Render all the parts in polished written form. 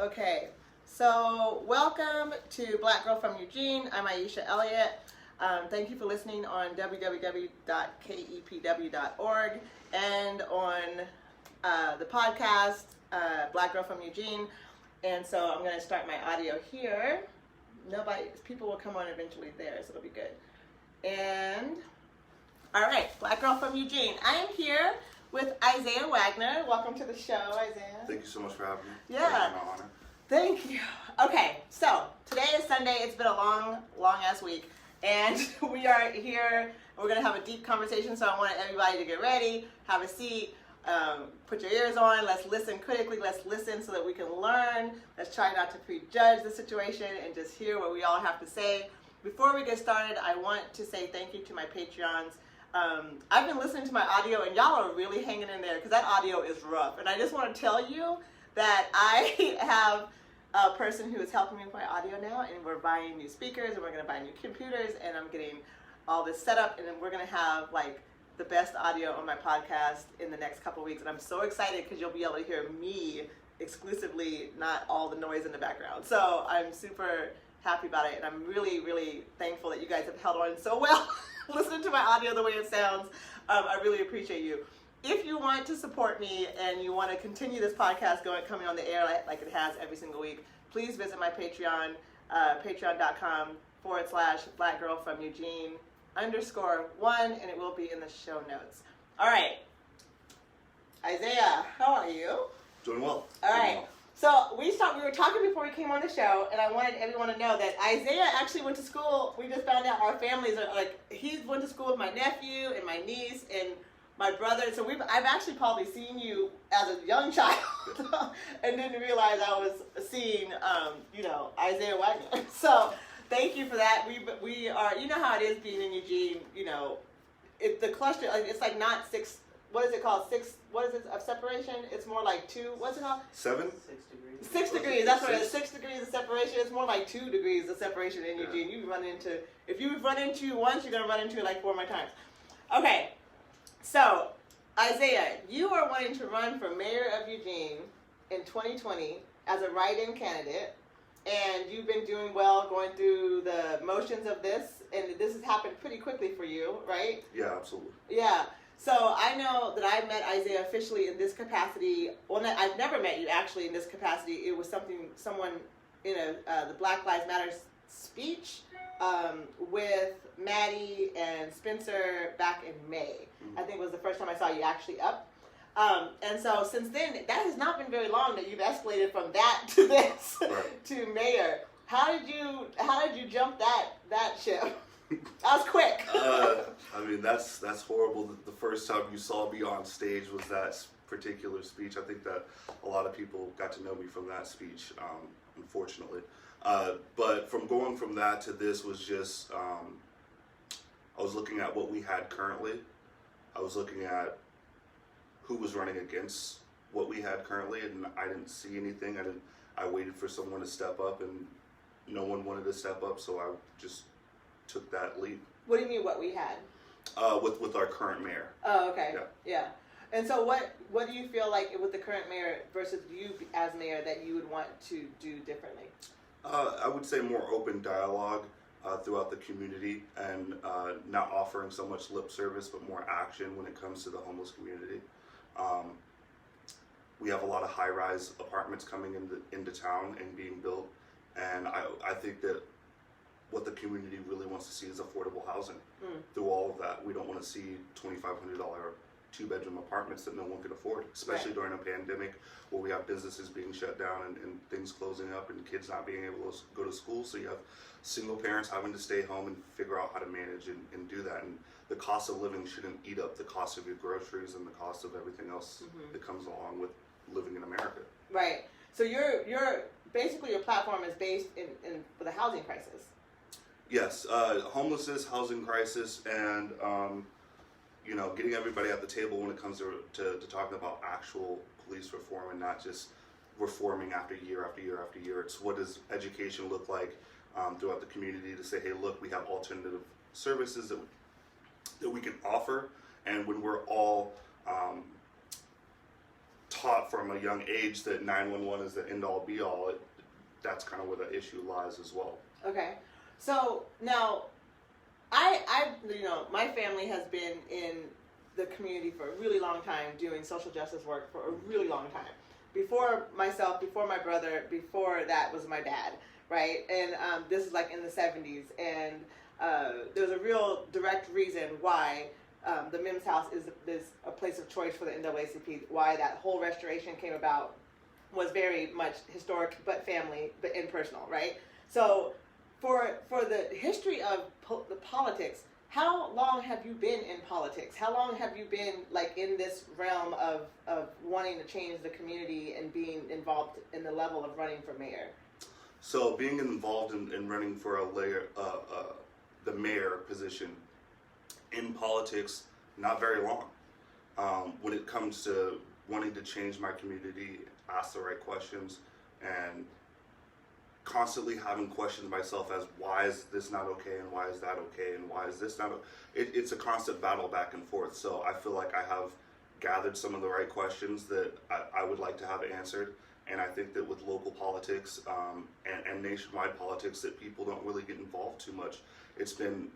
Okay, so welcome to Black Girl from Eugene. I'm Aisha Elliott. Thank you for listening on www.kepw.org and on the podcast, Black Girl from Eugene. And so I'm going to start my audio here. People will come on eventually there, so it'll be good. And, all right, Black Girl from Eugene. I am here with Isiah Wagoner. Welcome to the show, Isiah. Thank you so much for having me. Yeah. It's my honor. Thank you. Okay, so today is Sunday. It's been a long ass week, and we are here. We're gonna have a deep conversation. So I want everybody to get ready, have a seat, put your ears on. Let's listen critically. Let's listen so that we can learn. Let's try not to prejudge the situation and just hear what we all have to say. Before we get started, I want to say thank you to my Patreons. I've been listening to my audio, and y'all are really hanging in there because that audio is rough. And I just want to tell you that I have a person who is helping me with my audio now, and we're buying new speakers, and we're going to buy new computers, and I'm getting all this set up, and then we're going to have like the best audio on my podcast in the next couple of weeks. And I'm so excited because you'll be able to hear me exclusively, not all the noise in the background. So I'm super happy about it, and I'm really thankful that you guys have held on so well listening to my audio the way it sounds. I really appreciate you. If you want to support me and you want to continue this podcast coming on the air like it has every single week, please visit my Patreon, patreon.com/blackgirlfromeugene_1, and it will be in the show notes. All right, Isiah, how are you? Doing well. All right. So we were talking before we came on the show, and I wanted everyone to know that Isiah actually went to school. We just found out our families are he went to school with my nephew and my niece and my brother. So I've actually probably seen you as a young child and didn't realize I was seeing, Isiah Wagoner. So thank you for that. We are, you know how it is being in Eugene, the cluster, it's like not six. What is it called? What is it of separation? It's more like 2. What's it called? 7? 6 degrees. 6 degrees. That's what it is. 6 degrees of separation. It's more like 2 degrees of separation in Eugene. If you've run into once, you're gonna run into it like 4 more times. Okay. So, Isiah, you are wanting to run for Mayor of Eugene in 2020 as a write-in candidate, and you've been doing well going through the motions of this, and this has happened pretty quickly for you, right? Yeah, absolutely. Yeah. So I know that I met Isiah officially in this capacity. Well, I've never met you actually in this capacity. It was someone in the Black Lives Matter speech with Maddie and Spencer back in May. I think it was the first time I saw you actually up. And so since then, that has not been very long that you've escalated from that to this, right, to mayor. How did you jump that ship? That was quick. That's horrible. The first time you saw me on stage was that particular speech. I think that a lot of people got to know me from that speech, unfortunately. But going from that to this was just, I was looking at what we had currently. I was looking at who was running against what we had currently, and I didn't see anything. I waited for someone to step up, and no one wanted to step up, so I just took that leap. What do you mean what we had? With our current mayor. Oh, okay. Yeah. And so what do you feel like with the current mayor versus you as mayor that you would want to do differently? I would say more open dialogue throughout the community, and not offering so much lip service, but more action when it comes to the homeless community. We have a lot of high-rise apartments coming into town and being built, and I think that what the community really wants to see is affordable housing. Through all of that, we don't want to see $2,500 2-bedroom apartments that no one can afford, especially during a pandemic where we have businesses being shut down and things closing up and kids not being able to go to school. So you have single parents having to stay home and figure out how to manage and do that. And the cost of living shouldn't eat up the cost of your groceries and the cost of everything else that comes along with living in America. Right. So your basically your platform is based in for the housing crisis. Yes, homelessness, housing crisis, and getting everybody at the table when it comes to talking about actual police reform and not just reforming after year after year after year. It's what does education look like throughout the community to say, hey, look, we have alternative services that we can offer, and when we're all taught from a young age that 911 is the end all be all, that's kind of where the issue lies as well. Okay. So now, my family has been in the community for a really long time, doing social justice work for a really long time. Before myself, before my brother, before that was my dad, right? And this is like in the 70s, and there's a real direct reason why the Mims House is a place of choice for the NAACP. Why that whole restoration came about was very much historic, but family, but impersonal, right? So for the history of the politics, how long have you been in politics? How long have you been like in this realm of wanting to change the community and being involved in the level of running for mayor? So being involved in running for the mayor position in politics, not very long. When it comes to wanting to change my community, ask the right questions, and constantly having questions myself as why is this not okay and why is that okay and why is this not it's a constant battle back and forth. So I feel like I have gathered some of the right questions that I would like to have answered, and I think that with local politics and nationwide politics that people don't really get involved too much. It's been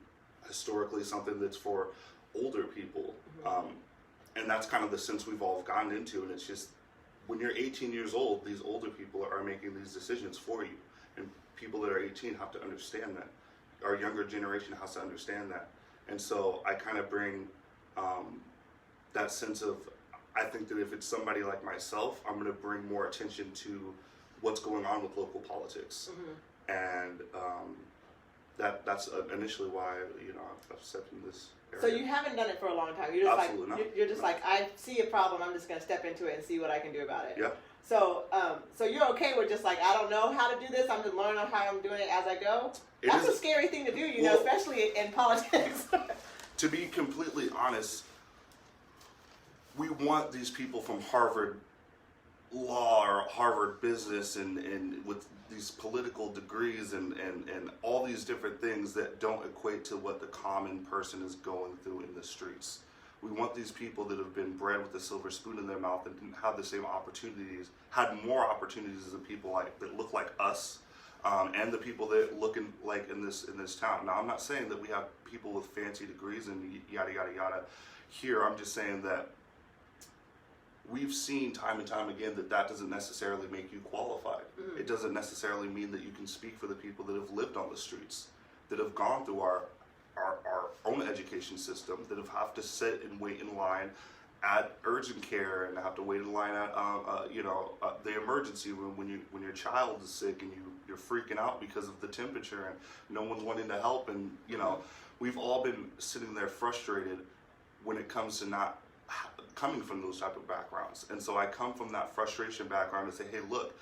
historically something that's for older people, and that's kind of the sense we've all gotten into, and it's just when you're 18 years old, these older people are making these decisions for you. And people that are 18 have to understand that. Our younger generation has to understand that. And so I kind of bring that sense of, I think that if it's somebody like myself, I'm going to bring more attention to what's going on with local politics. And that's initially why, I've stepped in this area. So you haven't done it for a long time. You're just Absolutely not. You're just like, I see a problem, I'm just going to step into it and see what I can do about it. Yeah. So, so you're okay with just like, I don't know how to do this, I'm just learning how I'm doing it as I go? That's a scary thing to do, especially in politics. To be completely honest, we want these people from Harvard Law or Harvard Business and with these political degrees and all these different things that don't equate to what the common person is going through in the streets. We want these people that have been bred with a silver spoon in their mouth and didn't have the same opportunities, had more opportunities than people that look like us, and the people that look like in this town. Now, I'm not saying that we have people with fancy degrees and yada yada yada here. I'm just saying that we've seen time and time again that doesn't necessarily make you qualified. It doesn't necessarily mean that you can speak for the people that have lived on the streets, that have gone through our own education system, that have to sit and wait in line at urgent care and have to wait in line at the emergency room when your child is sick and you're freaking out because of the temperature and no one's wanting to help, and we've all been sitting there frustrated when it comes to not coming from those type of backgrounds. And so I come from that frustration background and say, hey, look,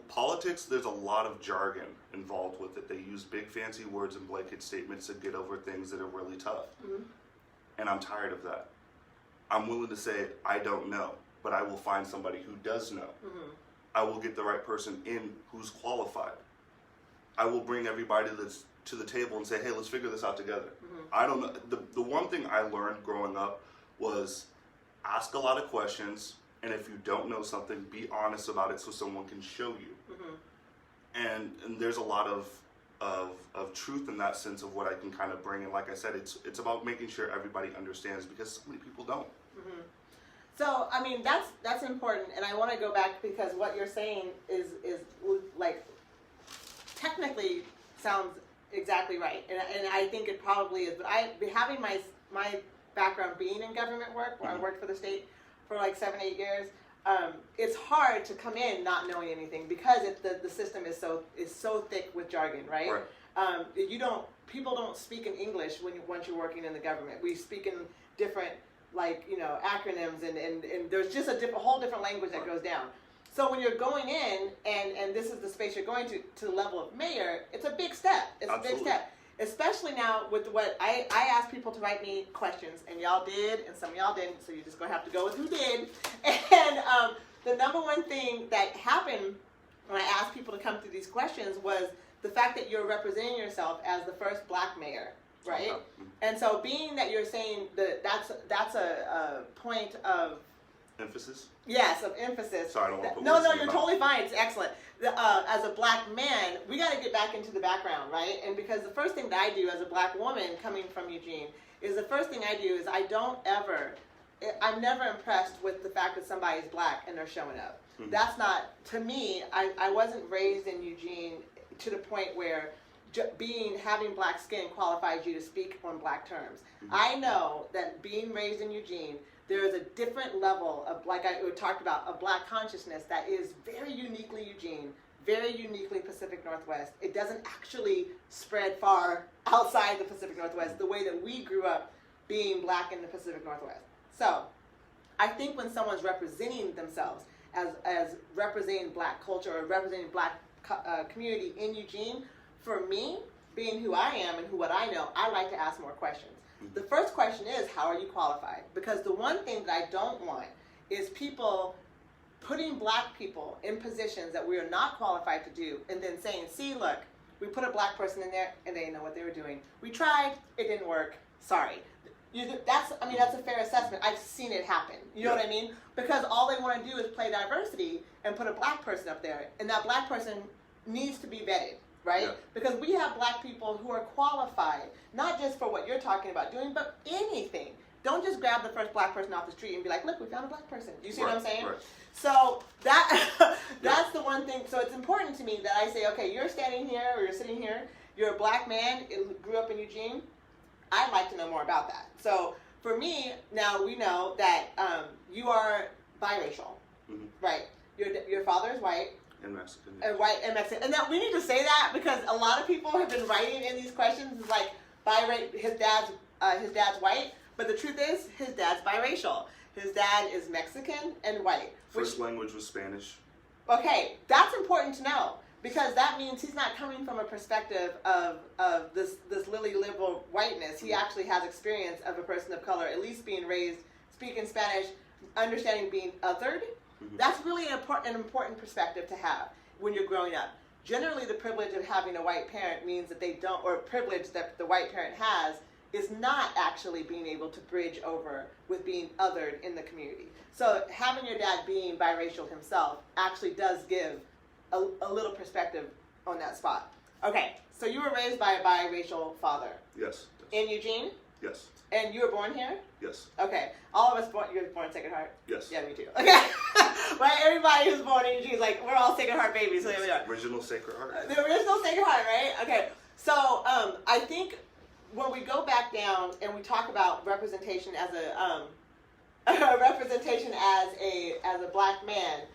politics, there's a lot of jargon involved with it. They use big fancy words and blanket statements to get over things that are really tough. And I'm tired of that. I'm willing to say, I don't know, but I will find somebody who does know. I will get the right person in who's qualified. I will bring everybody that's to the table and say, hey, let's figure this out together. I don't know. The one thing I learned growing up was ask a lot of questions, and if you don't know something, be honest about it so someone can show you. And there's a lot of truth in that sense of what I can kind of bring. And like I said, it's about making sure everybody understands, because so many people don't. So, I mean, that's important, and I want to go back because what you're saying is like technically sounds exactly right, and I think it probably is. But having my background being in government work, where I worked for the state for like 7-8 years, it's hard to come in not knowing anything because the system is so thick with jargon, right? People don't speak in English once you're working in the government. We speak in different acronyms and there's just a whole different language that goes down. So when you're going in and this is the space you're going to the level of mayor, it's a big step. It's Absolutely. A big step. Especially now with what I asked people to write me questions, and y'all did, and some of y'all didn't, so you're just going to have to go with who did. And the number one thing that happened when I asked people to come through these questions was the fact that you're representing yourself as the first black mayor, right? And so being that you're saying that's a point of emphasis? Yes, of emphasis. Sorry, I don't want to put No, words no, in your you're mouth. totally fine. It's excellent. As a black man, we got to get back into the background, right? And because the first thing that I do as a black woman coming from Eugene is the first thing I do is I'm never impressed with the fact that somebody's black and they're showing up. Mm-hmm. That's not, to me, I wasn't raised in Eugene to the point where having black skin qualifies you to speak on black terms. Mm-hmm. I know that being raised in Eugene, there is a different level of, like I talked about, a black consciousness that is very uniquely Eugene, very uniquely Pacific Northwest. It doesn't actually spread far outside the Pacific Northwest the way that we grew up being black in the Pacific Northwest. So I think when someone's representing themselves as representing black culture or representing black community in Eugene, for me, being who I am and what I know, I like to ask more questions. The first question is, how are you qualified? Because the one thing that I don't want is people putting black people in positions that we are not qualified to do and then saying, see, look, we put a black person in there and they didn't know what they were doing. We tried, it didn't work, sorry. That's a fair assessment. I've seen it happen. You know what I mean? Because all they want to do is play diversity and put a black person up there. And that black person needs to be vetted. Right? Yeah. Because we have black people who are qualified, not just for what you're talking about doing, but anything. Don't just grab the first black person off the street and be like, look, we found a black person. Do you see what I'm saying? Right. So that's the one thing. So it's important to me that I say, okay, you're standing here or you're sitting here, you're a black man, grew up in Eugene. I'd like to know more about that. So for me, now we know that you are biracial, right? Your father is white. And Mexican. And white and Mexican. And now we need to say that because a lot of people have been writing in these questions like his dad's white, but the truth is his dad's biracial. His dad is Mexican and white. First language was Spanish. Okay, that's important to know because that means he's not coming from a perspective of this lily liberal whiteness. He actually has experience of a person of color, at least being raised, speaking Spanish, understanding being othered. That's really an important perspective to have when you're growing up. Generally, the privilege of having a white parent means that they don't, or privilege that the white parent has, is not actually being able to bridge over with being othered in the community. So having your dad being biracial himself actually does give a little perspective on that spot. Okay, so you were raised by a biracial father. Yes. In Eugene? Yes. And you were born here? Yes. Okay. All of us you were born Sacred Heart? Yes. Yeah, me too. Okay. Right? Everybody who's born in Eugene is like, we're all Sacred Heart babies, so here we are. Original Sacred Heart. The original Sacred Heart, right? Okay. So I think when we go back down and we talk about representation as a black man,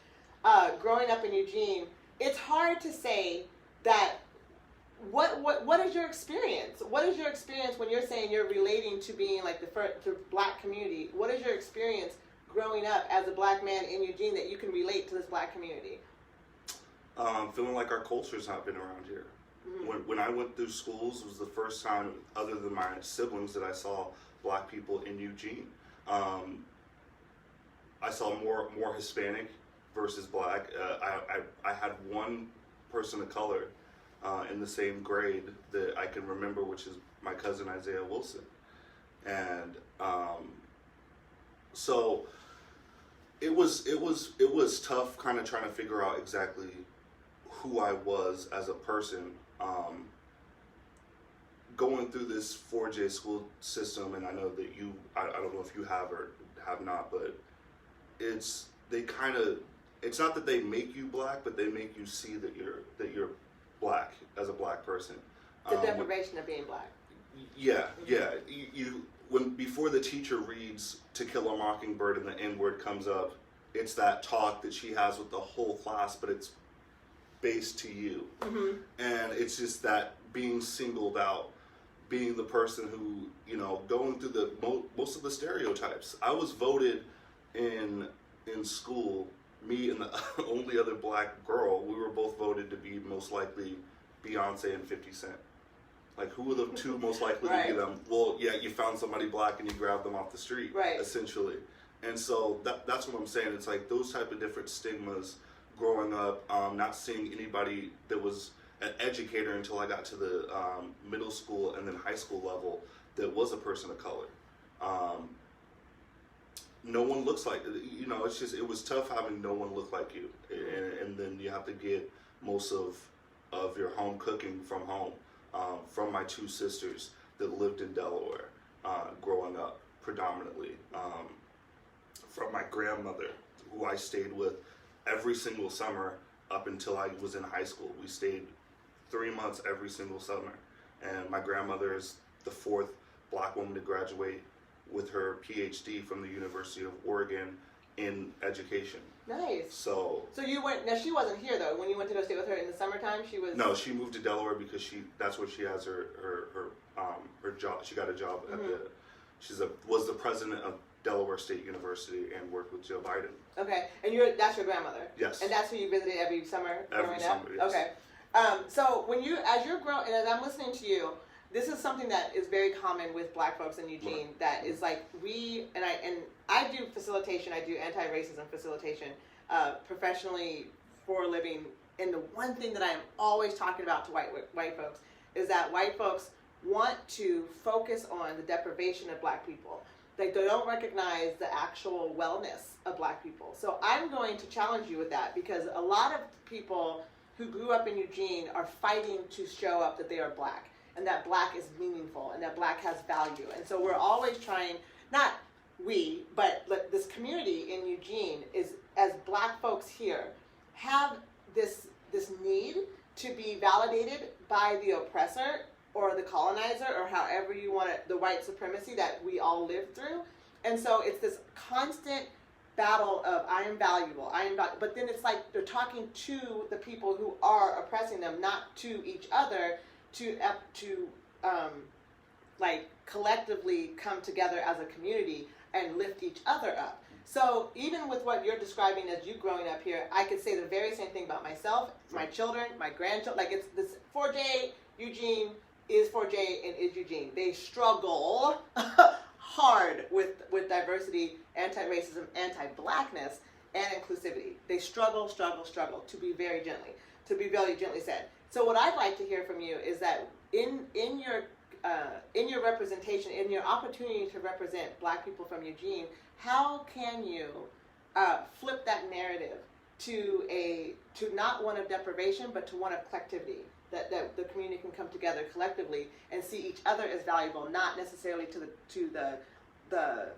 growing up in Eugene, it's hard to say that. What is your experience? What is your experience when you're saying you're relating to being like the black community? What is your experience growing up as a black man in Eugene that you can relate to this black community? Feeling like our culture's not been around here. Mm-hmm. When I went through schools, it was the first time, other than my siblings, that I saw black people in Eugene. I saw more Hispanic versus black. I had one person of color in the same grade that I can remember, which is my cousin Isiah Wilson. And so it was tough kind of trying to figure out exactly who I was as a person. Going through this 4J school system, and I know that I don't know if you have or have not, but it's not that they make you black, but they make you see that you're black as a black person. The deprivation of being black. Yeah. Before the teacher reads To Kill a Mockingbird and the N-word comes up, it's that talk that she has with the whole class, but it's based to you. Mm-hmm. And it's just that being singled out, being the person who, going through the most of the stereotypes. I was voted in school, me and the only other black girl, we were both voted to be most likely Beyonce and 50 Cent. Like, who are the two most likely to be them? Well, yeah, you found somebody black and you grabbed them off the street, essentially. And so that's what I'm saying. It's like those type of different stigmas growing up, not seeing anybody that was an educator until I got to the middle school and then high school level that was a person of color. no one looks like, you know, it's just, it was tough having no one look like you. And then you have to get most of your home cooking from home, from my two sisters that lived in Delaware, growing up predominantly, from my grandmother, who I stayed with every single summer up until I was in high school. We stayed 3 months every single summer. And my grandmother is the fourth black woman to graduate with her PhD from the University of Oregon in education. Nice. So you went, now she wasn't here though, when you went to go stay with her in the summertime, she was... No, she moved to Delaware because that's where she has her job. She got a job at was the president of Delaware State University and worked with Joe Biden. Okay, and that's your grandmother? Yes. And that's who you visited every summer growing every summer, up? yes. Okay. So as you're growing, and as I'm listening to you, this is something that is very common with black folks in Eugene, Right. that is like I do facilitation, I do anti-racism facilitation professionally for a living, and the one thing that I am always talking about to white folks is that white folks want to focus on the deprivation of black people. They don't recognize the actual wellness of black people. So I'm going to challenge you with that, because a lot of people who grew up in Eugene are fighting to show up that they are black, and that black is meaningful, and that black has value. And so we're always trying, not we, but this community in Eugene is, as black folks here, have this need to be validated by the oppressor or the colonizer, or however you want it, the white supremacy that we all live through. And so it's this constant battle of I am valuable, but then it's like they're talking to the people who are oppressing them, not to each other, to like collectively come together as a community and lift each other up. So even with what you're describing as you growing up here, I could say the very same thing about myself, my children, my grandchildren. Like, it's this 4J Eugene is 4J and is Eugene. They struggle hard with diversity, anti-racism, anti-blackness, and inclusivity. They struggle, to be very gently said. So what I'd like to hear from you is that in your representation, in your opportunity to represent black people from Eugene, how can you flip that narrative to not one of deprivation, but to one of collectivity? That the community can come together collectively and see each other as valuable, not necessarily to the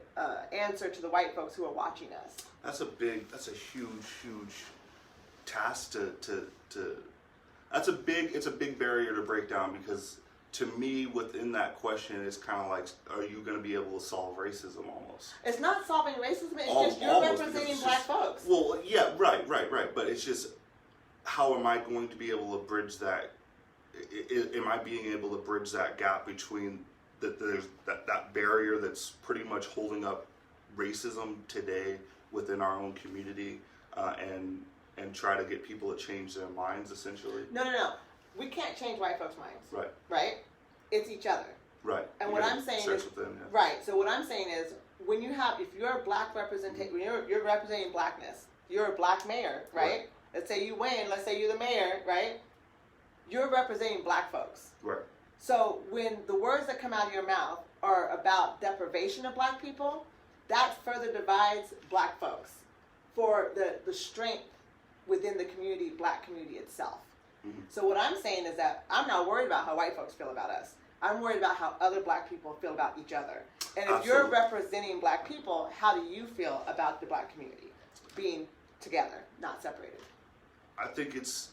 answer to the white folks who are watching us. That's a huge task it's a big barrier to break down, because to me, within that question, it's kind of like, are you going to be able to solve racism almost? It's not solving racism, it's just you're representing black folks. Well, yeah, right. But it's just, how am I going to be able to bridge that? Am I being able to bridge that gap between that barrier that's pretty much holding up racism today within our own community, and try to get people to change their minds, essentially? No. We can't change white folks' minds. Right? It's each other. Right. And what I'm saying is, right. So what I'm saying is, if you're a black representation, you're representing blackness. You're a black mayor, right? Let's say you win. Let's say you're the mayor, right? You're representing black folks. Right. So when the words that come out of your mouth are about deprivation of black people, that further divides black folks for the strength within the community, black community itself. Mm-hmm. So what I'm saying is that I'm not worried about how white folks feel about us. I'm worried about how other black people feel about each other. And if you're representing black people, how do you feel about the black community being together, not separated? I think it's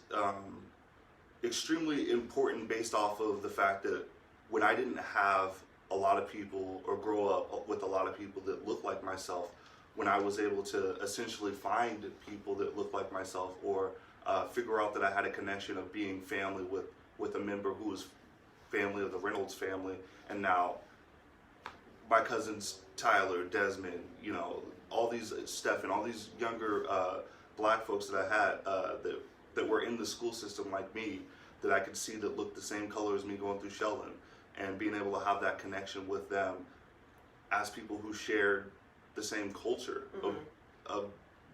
extremely important, based off of the fact that when I didn't have a lot of people, or grow up with a lot of people that look like myself, when I was able to essentially find people that look like myself, or figure out that I had a connection of being family with a member who was family of the Reynolds family, and now my cousins Tyler, Desmond, all these Stephen, all these younger black folks that I had that were in the school system like me, that I could see that looked the same color as me going through Sheldon, and being able to have that connection with them as people who shared the same culture, mm-hmm. of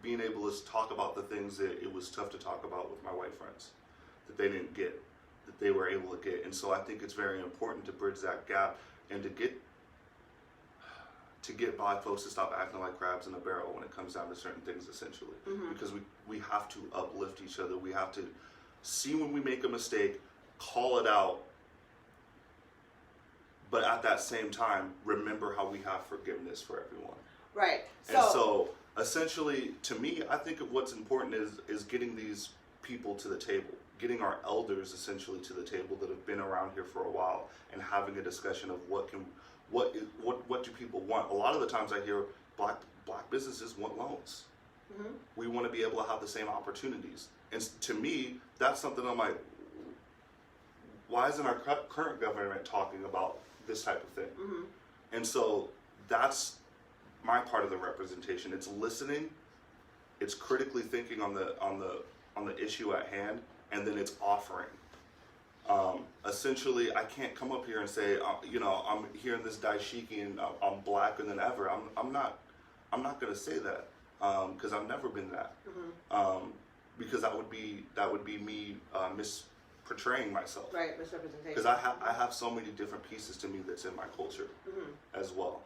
being able to talk about the things that it was tough to talk about with my white friends, that they didn't get, that they were able to get. And so I think it's very important to bridge that gap, and to to get black folks to stop acting like crabs in a barrel when it comes down to certain things, essentially. Because we have to uplift each other. We have to see when we make a mistake, call it out, but at that same time, remember how we have forgiveness for everyone. Right. And so, essentially, to me, I think of what's important is getting these people to the table, getting our elders essentially to the table that have been around here for a while, and having a discussion of what do people want. A lot of the times I hear black businesses want loans. We want to be able to have the same opportunities. And to me, that's something I'm like, why isn't our current government talking about this type of thing? And so that's my part of the representation. It's listening, it's critically thinking on the issue at hand, and then it's offering. Essentially, I can't come up here and say, I'm hearing this daishiki and I'm blacker than ever. I'm not going to say that because I've never been that. Because that would be me misportraying myself. Right, misrepresentation. Because I have so many different pieces to me that's in my culture as well.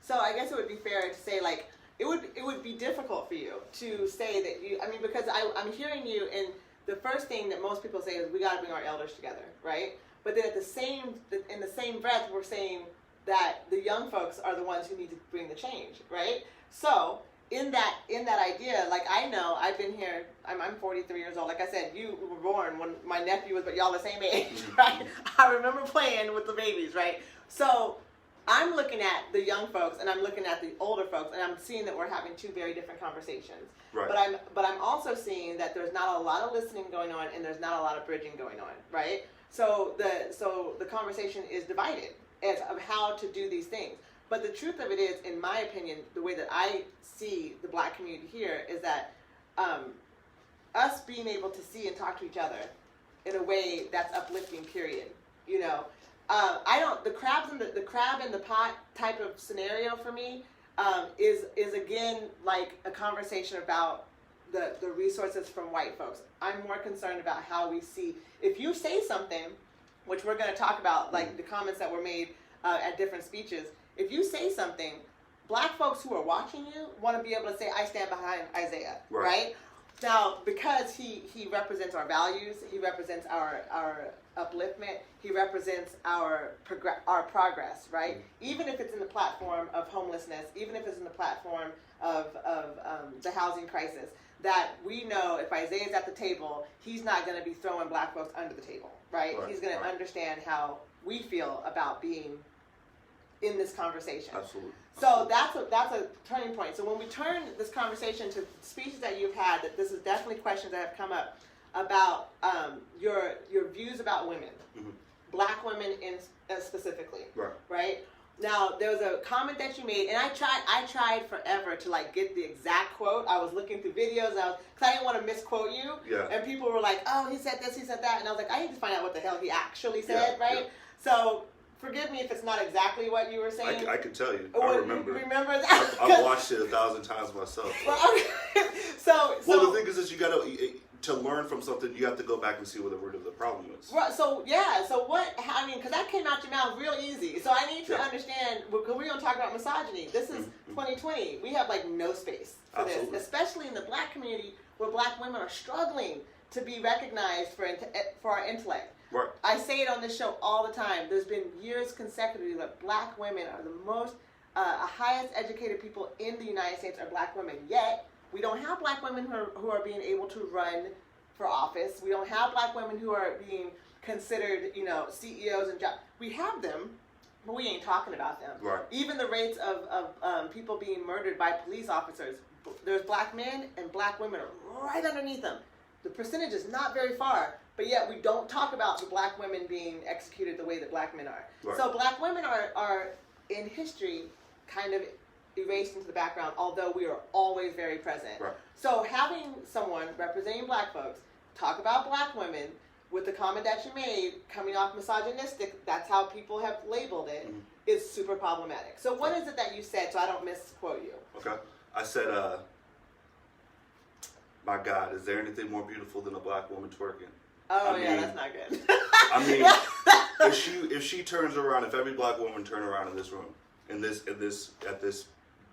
So I guess it would be fair to say, like, it would be difficult for you to say that you. I mean, because I'm hearing you, and the first thing that most people say is we got to bring our elders together, right? But then in the same breath, we're saying that the young folks are the ones who need to bring the change, right? So in that idea, like, I know I've been here. I'm 43 years old. Like I said, you were born when my nephew was, but y'all the same age, right? I remember playing with the babies, right? So I'm looking at the young folks and I'm looking at the older folks, and I'm seeing that we're having two very different conversations. Right. But I'm also seeing that there's not a lot of listening going on, and there's not a lot of bridging going on, right? So the conversation is divided as of how to do these things. But the truth of it is, in my opinion, the way that I see the black community here is that us being able to see and talk to each other in a way that's uplifting, period. The crab in the pot type of scenario for me is again like a conversation about the resources from white folks. I'm more concerned about how we see, if you say something, which we're going to talk about, like the comments that were made at different speeches. If you say something, black folks who are watching you want to be able to say, I stand behind Isiah, right? Now, because he represents our values, he represents our upliftment, he represents our progress, right? Even if it's in the platform of homelessness, even if it's in the platform of the housing crisis, that we know if Isiah's at the table, he's not going to be throwing black folks under the table, right? He's going to understand how we feel about being in this conversation. Absolutely. So that's a turning point. So when we turn this conversation to speeches that you've had, that this is definitely questions that have come up about your views about women, black women specifically, right? Now there was a comment that you made, and I tried forever to like get the exact quote. I was looking through videos, because I didn't want to misquote you, and people were like, "Oh, he said this, he said that," and I was like, "I need to find out what the hell he actually said," right? Yeah. So forgive me if it's not exactly what you were saying. I can tell you. I remember. You remember that? I've watched it 1,000 times myself. Well, okay. So the thing is you got to learn from something. You have to go back and see what the root of the problem is. Right. So because that came out your mouth real easy. So I need to understand, because we're going to talk about misogyny. This is 2020. We have like no space for this, especially in the black community where black women are struggling to be recognized for our intellect. Right. I say it on this show all the time. There's been years consecutively that black women are the most highest educated people in the United States are black women. Yet we don't have black women who are being able to run for office. We don't have black women who are being considered, CEOs and jobs. We have them, but we ain't talking about them. Right. Even the rates of people being murdered by police officers, there's black men and black women are right underneath them. The percentage is not very far, but yet we don't talk about the black women being executed the way that black men are. Right. So black women are in history kind of erased into the background, although we are always very present. Right. So having someone representing black folks talk about black women with the comment that you made coming off misogynistic, that's how people have labeled it, is super problematic. So what is it that you said, so I don't misquote you? Okay. I said, my God, is there anything more beautiful than a black woman twerking? Oh, that's not good. I mean, if she turns around, if every black woman turned around in this room at this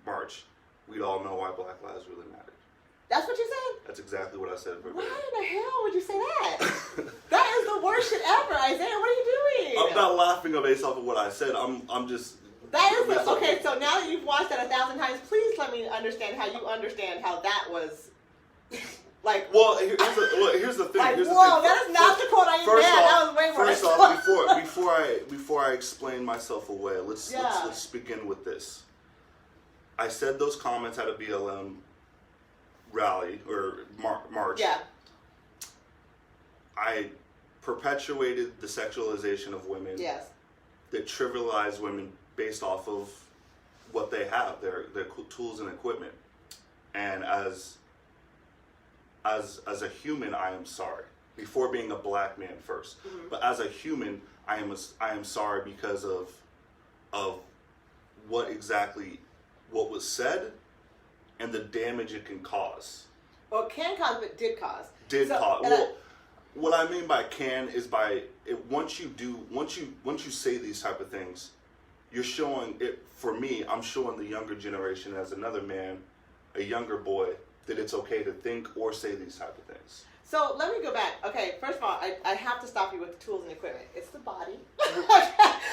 march, we'd all know why Black Lives really matter. That's what you said? That's exactly what I said. Why in the hell would you say that? That is the worst shit ever, Isaiah. What are you doing? I'm not laughing based off of what I said. I'm just. That is okay. So now that you've watched that 1,000 times, please let me understand how you understand how that was. Like. Well, here's the thing. Like, here's the whoa, thing. that is not the quote I meant. That was way worse. First off, before I explain myself away, let's begin with this. I said those comments at a BLM rally or march. Yeah. I perpetuated the sexualization of women. Yes. That trivialize women based off of what they have, their tools and equipment. And as a human, I am sorry. Before being a black man first, but as a human, I am sorry because of what was said and the damage it can cause. Well, it can cause, but did cause. Well, what I mean by can is once you say these type of things, you're showing it. For me, I'm showing the younger generation as another man, a younger boy, that it's okay to think or say these type of things. So let me go back. Okay, first of all, I have to stop you with the tools and equipment. It's the body.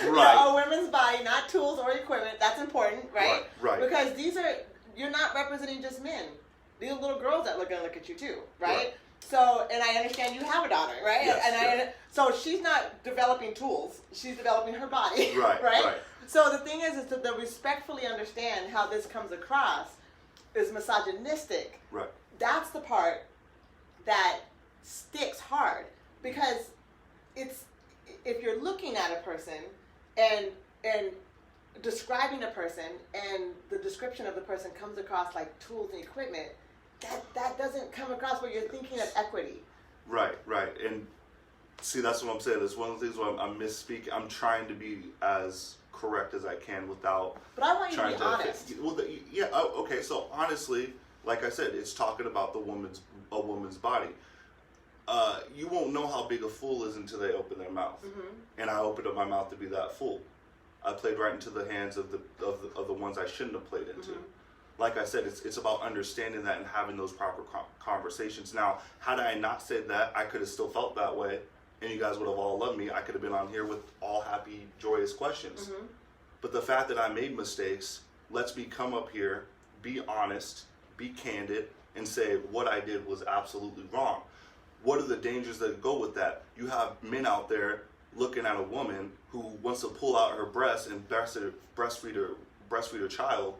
Right. A woman's body, not tools or equipment. That's important, right? Right. Because you're not representing just men. These are little girls that are going to look at you too, right? So, and I understand you have a daughter, right? Yes, so she's not developing tools. She's developing her body, right? So the thing is to respectfully understand how this comes across is misogynistic. Right. That's the part that sticks hard, because it's, if you're looking at a person and describing a person and the description of the person comes across like tools and equipment, that doesn't come across where you're thinking of equity. Right. And see, that's what I'm saying. It's one of the things where I'm misspeaking. I'm trying to be as correct as I can without. But I want you to be honest. Okay. So honestly, like I said, it's talking about a woman's body. You won't know how big a fool is until they open their mouth. And I opened up my mouth to be that fool. I played right into the hands of the ones I shouldn't have played into. Like I said, it's about understanding that and having those proper conversations. Now, had I not said that, I could have still felt that way, and you guys would have all loved me. I could have been on here with all happy, joyous questions. But the fact that I made mistakes lets me come up here, be honest, be candid, and say what I did was absolutely wrong. What are the dangers that go with that? You have men out there looking at a woman who wants to pull out her breast and breastfeed her child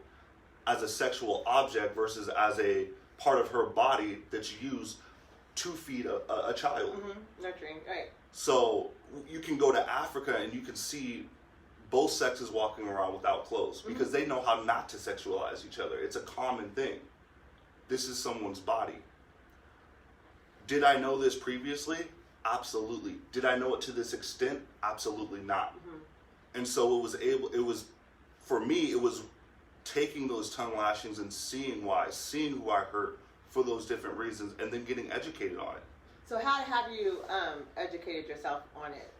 as a sexual object versus as a part of her body that's used to feed a child. Nurturing, right. So you can go to Africa and you can see both sexes walking around without clothes because they know how not to sexualize each other. It's a common thing. This is someone's body. Did I know this previously? Absolutely. Did I know it to this extent? Absolutely not. And so for me, it was taking those tongue lashings and seeing who I hurt for those different reasons, and then getting educated on it. So how have you educated yourself on it?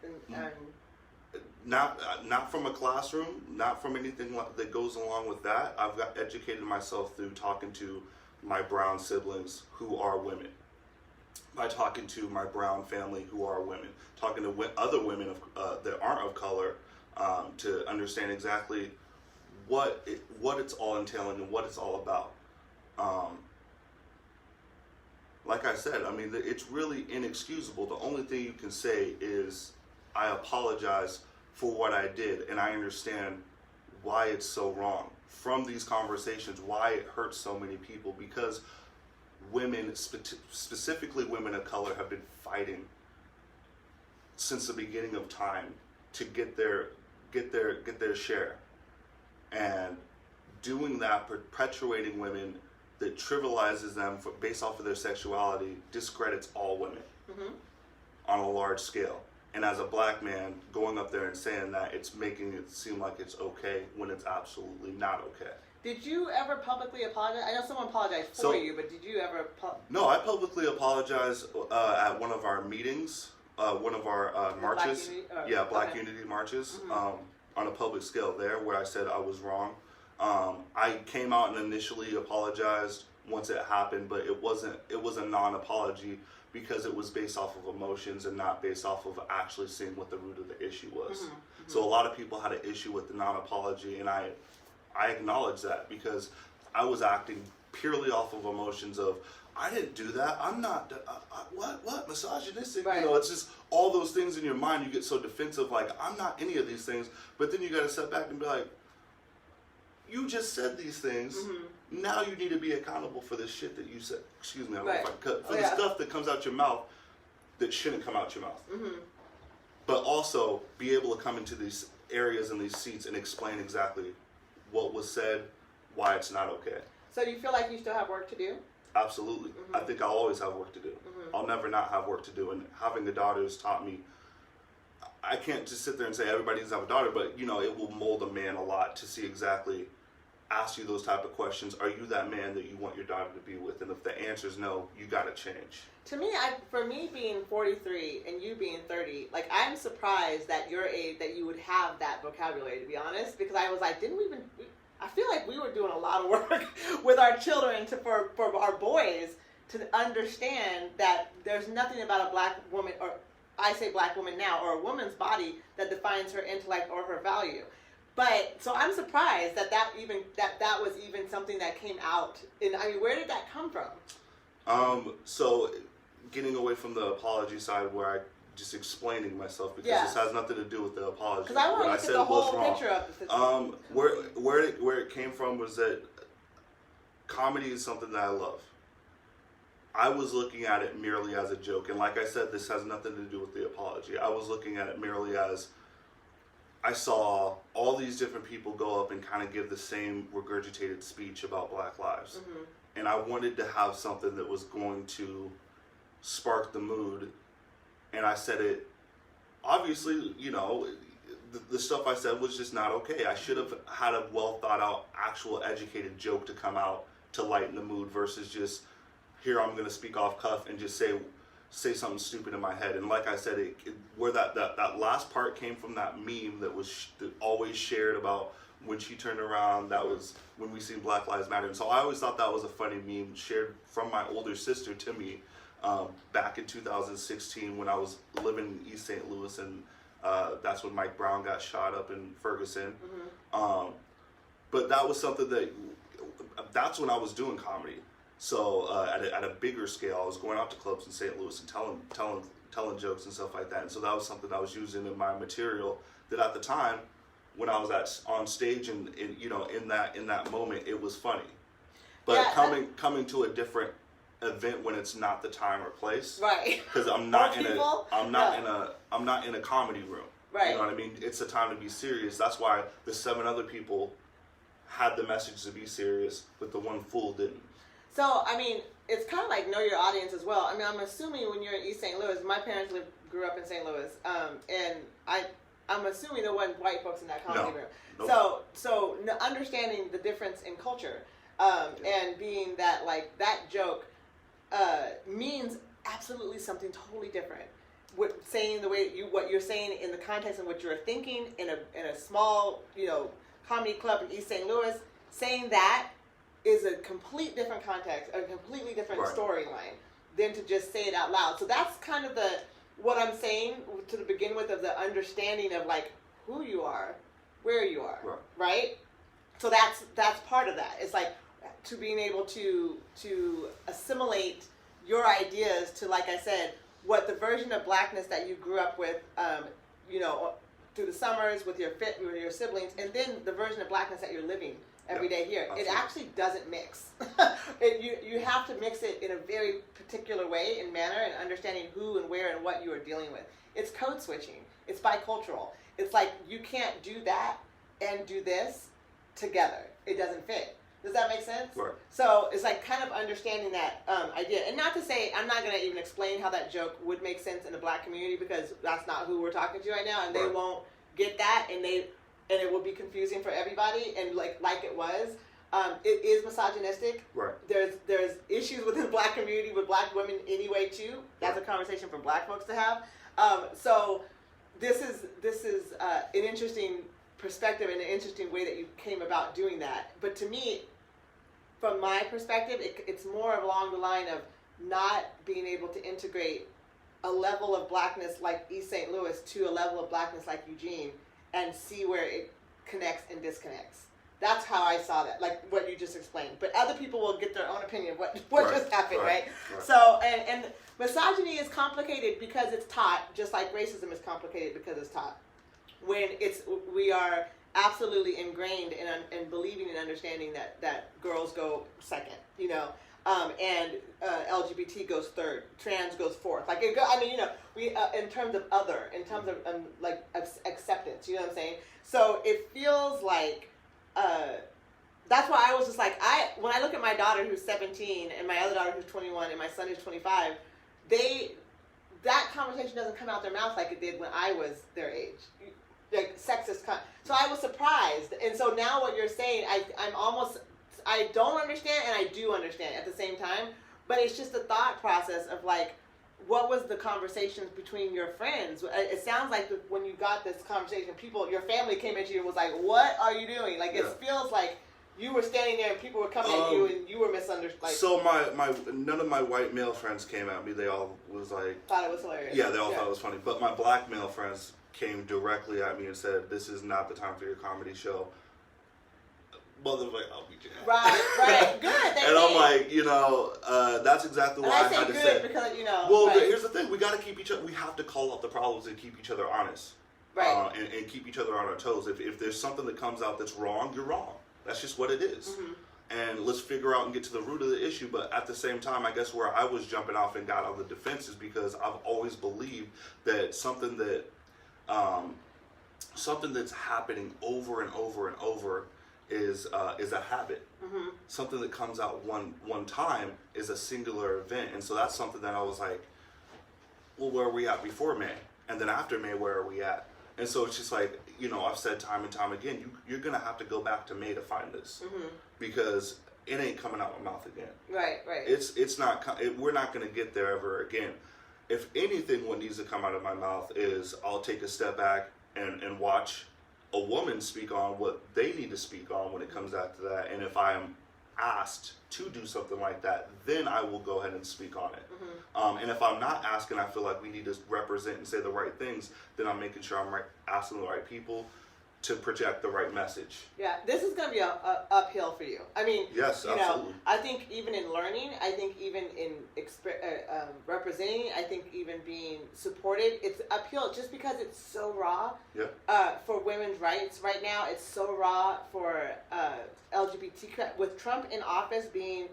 Not from a classroom, not from anything that goes along with that. I've got educated myself through talking to my brown siblings who are women, by talking to my brown family who are women, talking to other women that aren't of color, to understand exactly what it's all entailing and what it's all about. Like I said, I mean, it's really inexcusable. The only thing you can say is, I apologize for what I did, and I understand why it's so wrong. From these conversations, why it hurts so many people, because women, specifically women of color, have been fighting since the beginning of time to get their share. And doing that, perpetuating women, that trivializes them based off of their sexuality, discredits all women on a large scale. And as a black man, going up there and saying that, it's making it seem like it's okay when it's absolutely not okay. Did you ever publicly apologize? I know someone apologized for you, but did you ever? No, I publicly apologized at one of our meetings, one of our marches. Black Unity? Unity marches. on a public scale there where I said I was wrong. I came out and initially apologized once it happened, but it was a non-apology because it was based off of emotions and not based off of actually seeing what the root of the issue was. Mm-hmm, mm-hmm. So a lot of people had an issue with the non-apology, and I acknowledge that because I was acting purely off of emotions of, I didn't do that. I'm not, what, misogynistic? Right. You know, it's just all those things in your mind. You get so defensive, like, I'm not any of these things. But then you got to step back and be like, you just said these things. Mm-hmm. Now you need to be accountable for the shit that you said. Excuse me, I don't know if I cut. For the stuff that comes out your mouth that shouldn't come out your mouth. Mm-hmm. But also be able to come into these areas and these seats and explain exactly what was said, why it's not okay. So do you feel like you still have work to do? Absolutely. Mm-hmm. I think I'll always have work to do. Mm-hmm. I'll never not have work to do. And having a daughter has taught me, I can't just sit there and say everybody needs to have a daughter, but you know, it will mold a man a lot to see exactly, ask you those type of questions. Are you that man that you want your daughter to be with? And if the answer is no, you got to change. To me, for me being 43 and you being 30, like, I'm surprised that your age, that you would have that vocabulary, to be honest, because I was like, I feel like we were doing a lot of work with our children for our boys to understand that there's nothing about a black woman, or I say black woman now, or a woman's body that defines her intellect or her value. But so I'm surprised that was even something that came out. And I mean, where did that come from? So getting away from the apology side, where I just explaining myself, because this has nothing to do with the apology. Because I want to look at the whole picture of the situation. Where it came from was that comedy is something that I love. I was looking at it merely as a joke, and like I said, this has nothing to do with the apology. I was looking at it merely as I saw all these different people go up and kind of give the same regurgitated speech about Black lives. Mm-hmm. And I wanted to have something that was going to spark the mood. And I said it, obviously, you know, the stuff I said was just not okay. I should have had a well thought out, actual educated joke to come out to lighten the mood versus just, here I'm going to speak off cuff and just say something stupid in my head. And like I said, where that last part came from, that meme that was always shared about when she turned around, that was when we seen Black Lives Matter. And so I always thought that was a funny meme shared from my older sister to me back in 2016 when I was living in East St. Louis, and that's when Mike Brown got shot up in Ferguson. Mm-hmm. But that was something that's when I was doing comedy. So at a bigger scale, I was going out to clubs in St. Louis and telling jokes and stuff like that. And so that was something I was using in my material that at the time, when I was on stage and you know, in that moment, it was funny. But coming to a different event when it's not the time or place, right? Because I'm not in a comedy room, right? You know what I mean? It's a time to be serious. That's why the 7 other people had the message to be serious, but the one fool didn't. So, I mean, it's kind of like know your audience as well. I mean, I'm assuming when you're in East St. Louis, my parents grew up in St. Louis, and I'm assuming there wasn't white folks in that comedy room. Nope. So understanding the difference in culture, and being that, like, that joke means absolutely something totally different. Saying the way what you're saying in the context of what you're thinking in a small, you know, comedy club in East St. Louis, saying that is a complete different context, a completely different storyline than to just say it out loud. So that's kind of what I'm saying to begin with, of the understanding of, like, who you are, where you are, right? So that's part of that. It's like to being able to assimilate your ideas to, like I said, what the version of blackness that you grew up with, you know, through the summers with your siblings, and then the version of blackness that you're living every day here. Absolutely. It actually doesn't mix. You have to mix it in a very particular way and manner, and understanding who and where and what you are dealing with. It's code switching. It's bicultural. It's like you can't do that and do this together. It doesn't fit. Does that make sense? Right. So it's like kind of understanding that idea. And not to say, I'm not going to even explain how that joke would make sense in the black community, because that's not who we're talking to right now, and they won't get that, and it will be confusing for everybody, and like it was. It is misogynistic. Right. There's issues within the black community with black women anyway too. That's a conversation for black folks to have. So this is an interesting perspective and an interesting way that you came about doing that. But to me, from my perspective, it's more along the line of not being able to integrate a level of blackness like East St. Louis to a level of blackness like Eugene and see where it connects and disconnects. That's how I saw that, like what you just explained. But other people will get their own opinion of what just happened, right? So, and misogyny is complicated because it's taught, just like racism is complicated because it's taught. When we are absolutely ingrained in believing and understanding that girls go second, you know, and LGBT goes third, trans goes fourth. Like, we in terms of other, in terms of like acceptance, you know what I'm saying? So it feels like that's why I was just like, when I look at my daughter who's 17 and my other daughter who's 21 and my son who's 25, that conversation doesn't come out their mouth like it did when I was their age. Like sexist. So I was surprised, and so now what you're saying, I don't understand and I do understand at the same time, but it's just a thought process of like, what was the conversations between your friends? It sounds like when you got this conversation, your family came at you and was like, what are you doing? Like, it feels like you were standing there and people were coming at you and you were misunderstood. Like, so none of my white male friends came at me. They all was like... Thought it was hilarious. Yeah, they all thought it was funny. But my black male friends came directly at me and said, this is not the time for your comedy show. Motherfucker, I'll beat your ass. Right, good. And I'm like, that's exactly what I had to say. Because, well, here's the thing: we got to keep each other. We have to call out the problems and keep each other honest, right? And keep each other on our toes. If there's something that comes out that's wrong, you're wrong. That's just what it is. Mm-hmm. And let's figure out and get to the root of the issue. But at the same time, I guess where I was jumping off and got on the defense is because I've always believed that something that's happening over and over and over is a habit. Mm-hmm. Something that comes out one time is a singular event, and so that's something that I was like, well, where are we at before May, and then after May, where are we at? And so it's just like, I've said time and time again, you're gonna have to go back to May to find this, mm-hmm. because it ain't coming out my mouth again. Right. It's not. We're not gonna get there ever again. If anything, what needs to come out of my mouth is I'll take a step back and watch a woman speak on what they need to speak on when it comes out to that. And if I am asked to do something like that, then I will go ahead and speak on it. Mm-hmm. And if I'm not asked and I feel like we need to represent and say the right things, then I'm making sure I'm asking the right people to project the right message. Yeah, this is going to be a uphill for you. I mean, yes, absolutely. I think even in learning, I think even in representing, I think even being supported, it's uphill just because it's so raw. Yeah. For women's rights right now, it's so raw for LGBT. With Trump in office being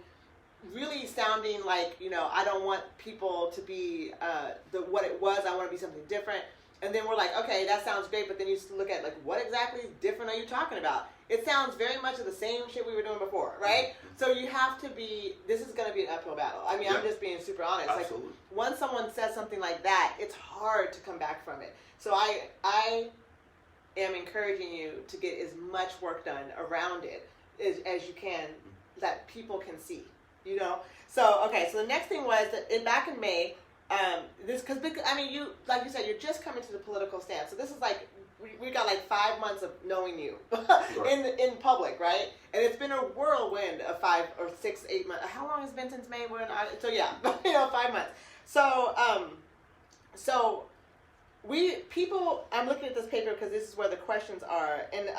really sounding like, I don't want people to be what it was. I want to be something different. And then we're like, okay, that sounds great, but then you look at, like, what exactly different are you talking about? It sounds very much of the same shit we were doing before, right? Mm-hmm. So you have to this is going to be an uphill battle. I mean, I'm just being super honest. Absolutely. Like, once someone says something like that, it's hard to come back from it. So I am encouraging you to get as much work done around it as you can that people can see, So, okay, so the next thing was that back in May, because you, like you said, you're just coming to the political stance. So this is like, we got like 5 months of knowing you in public, right? And it's been a whirlwind of 5 or 6, 8 months. How long has it been since May? So yeah, 5 months. So, I'm looking at this paper because this is where the questions are. And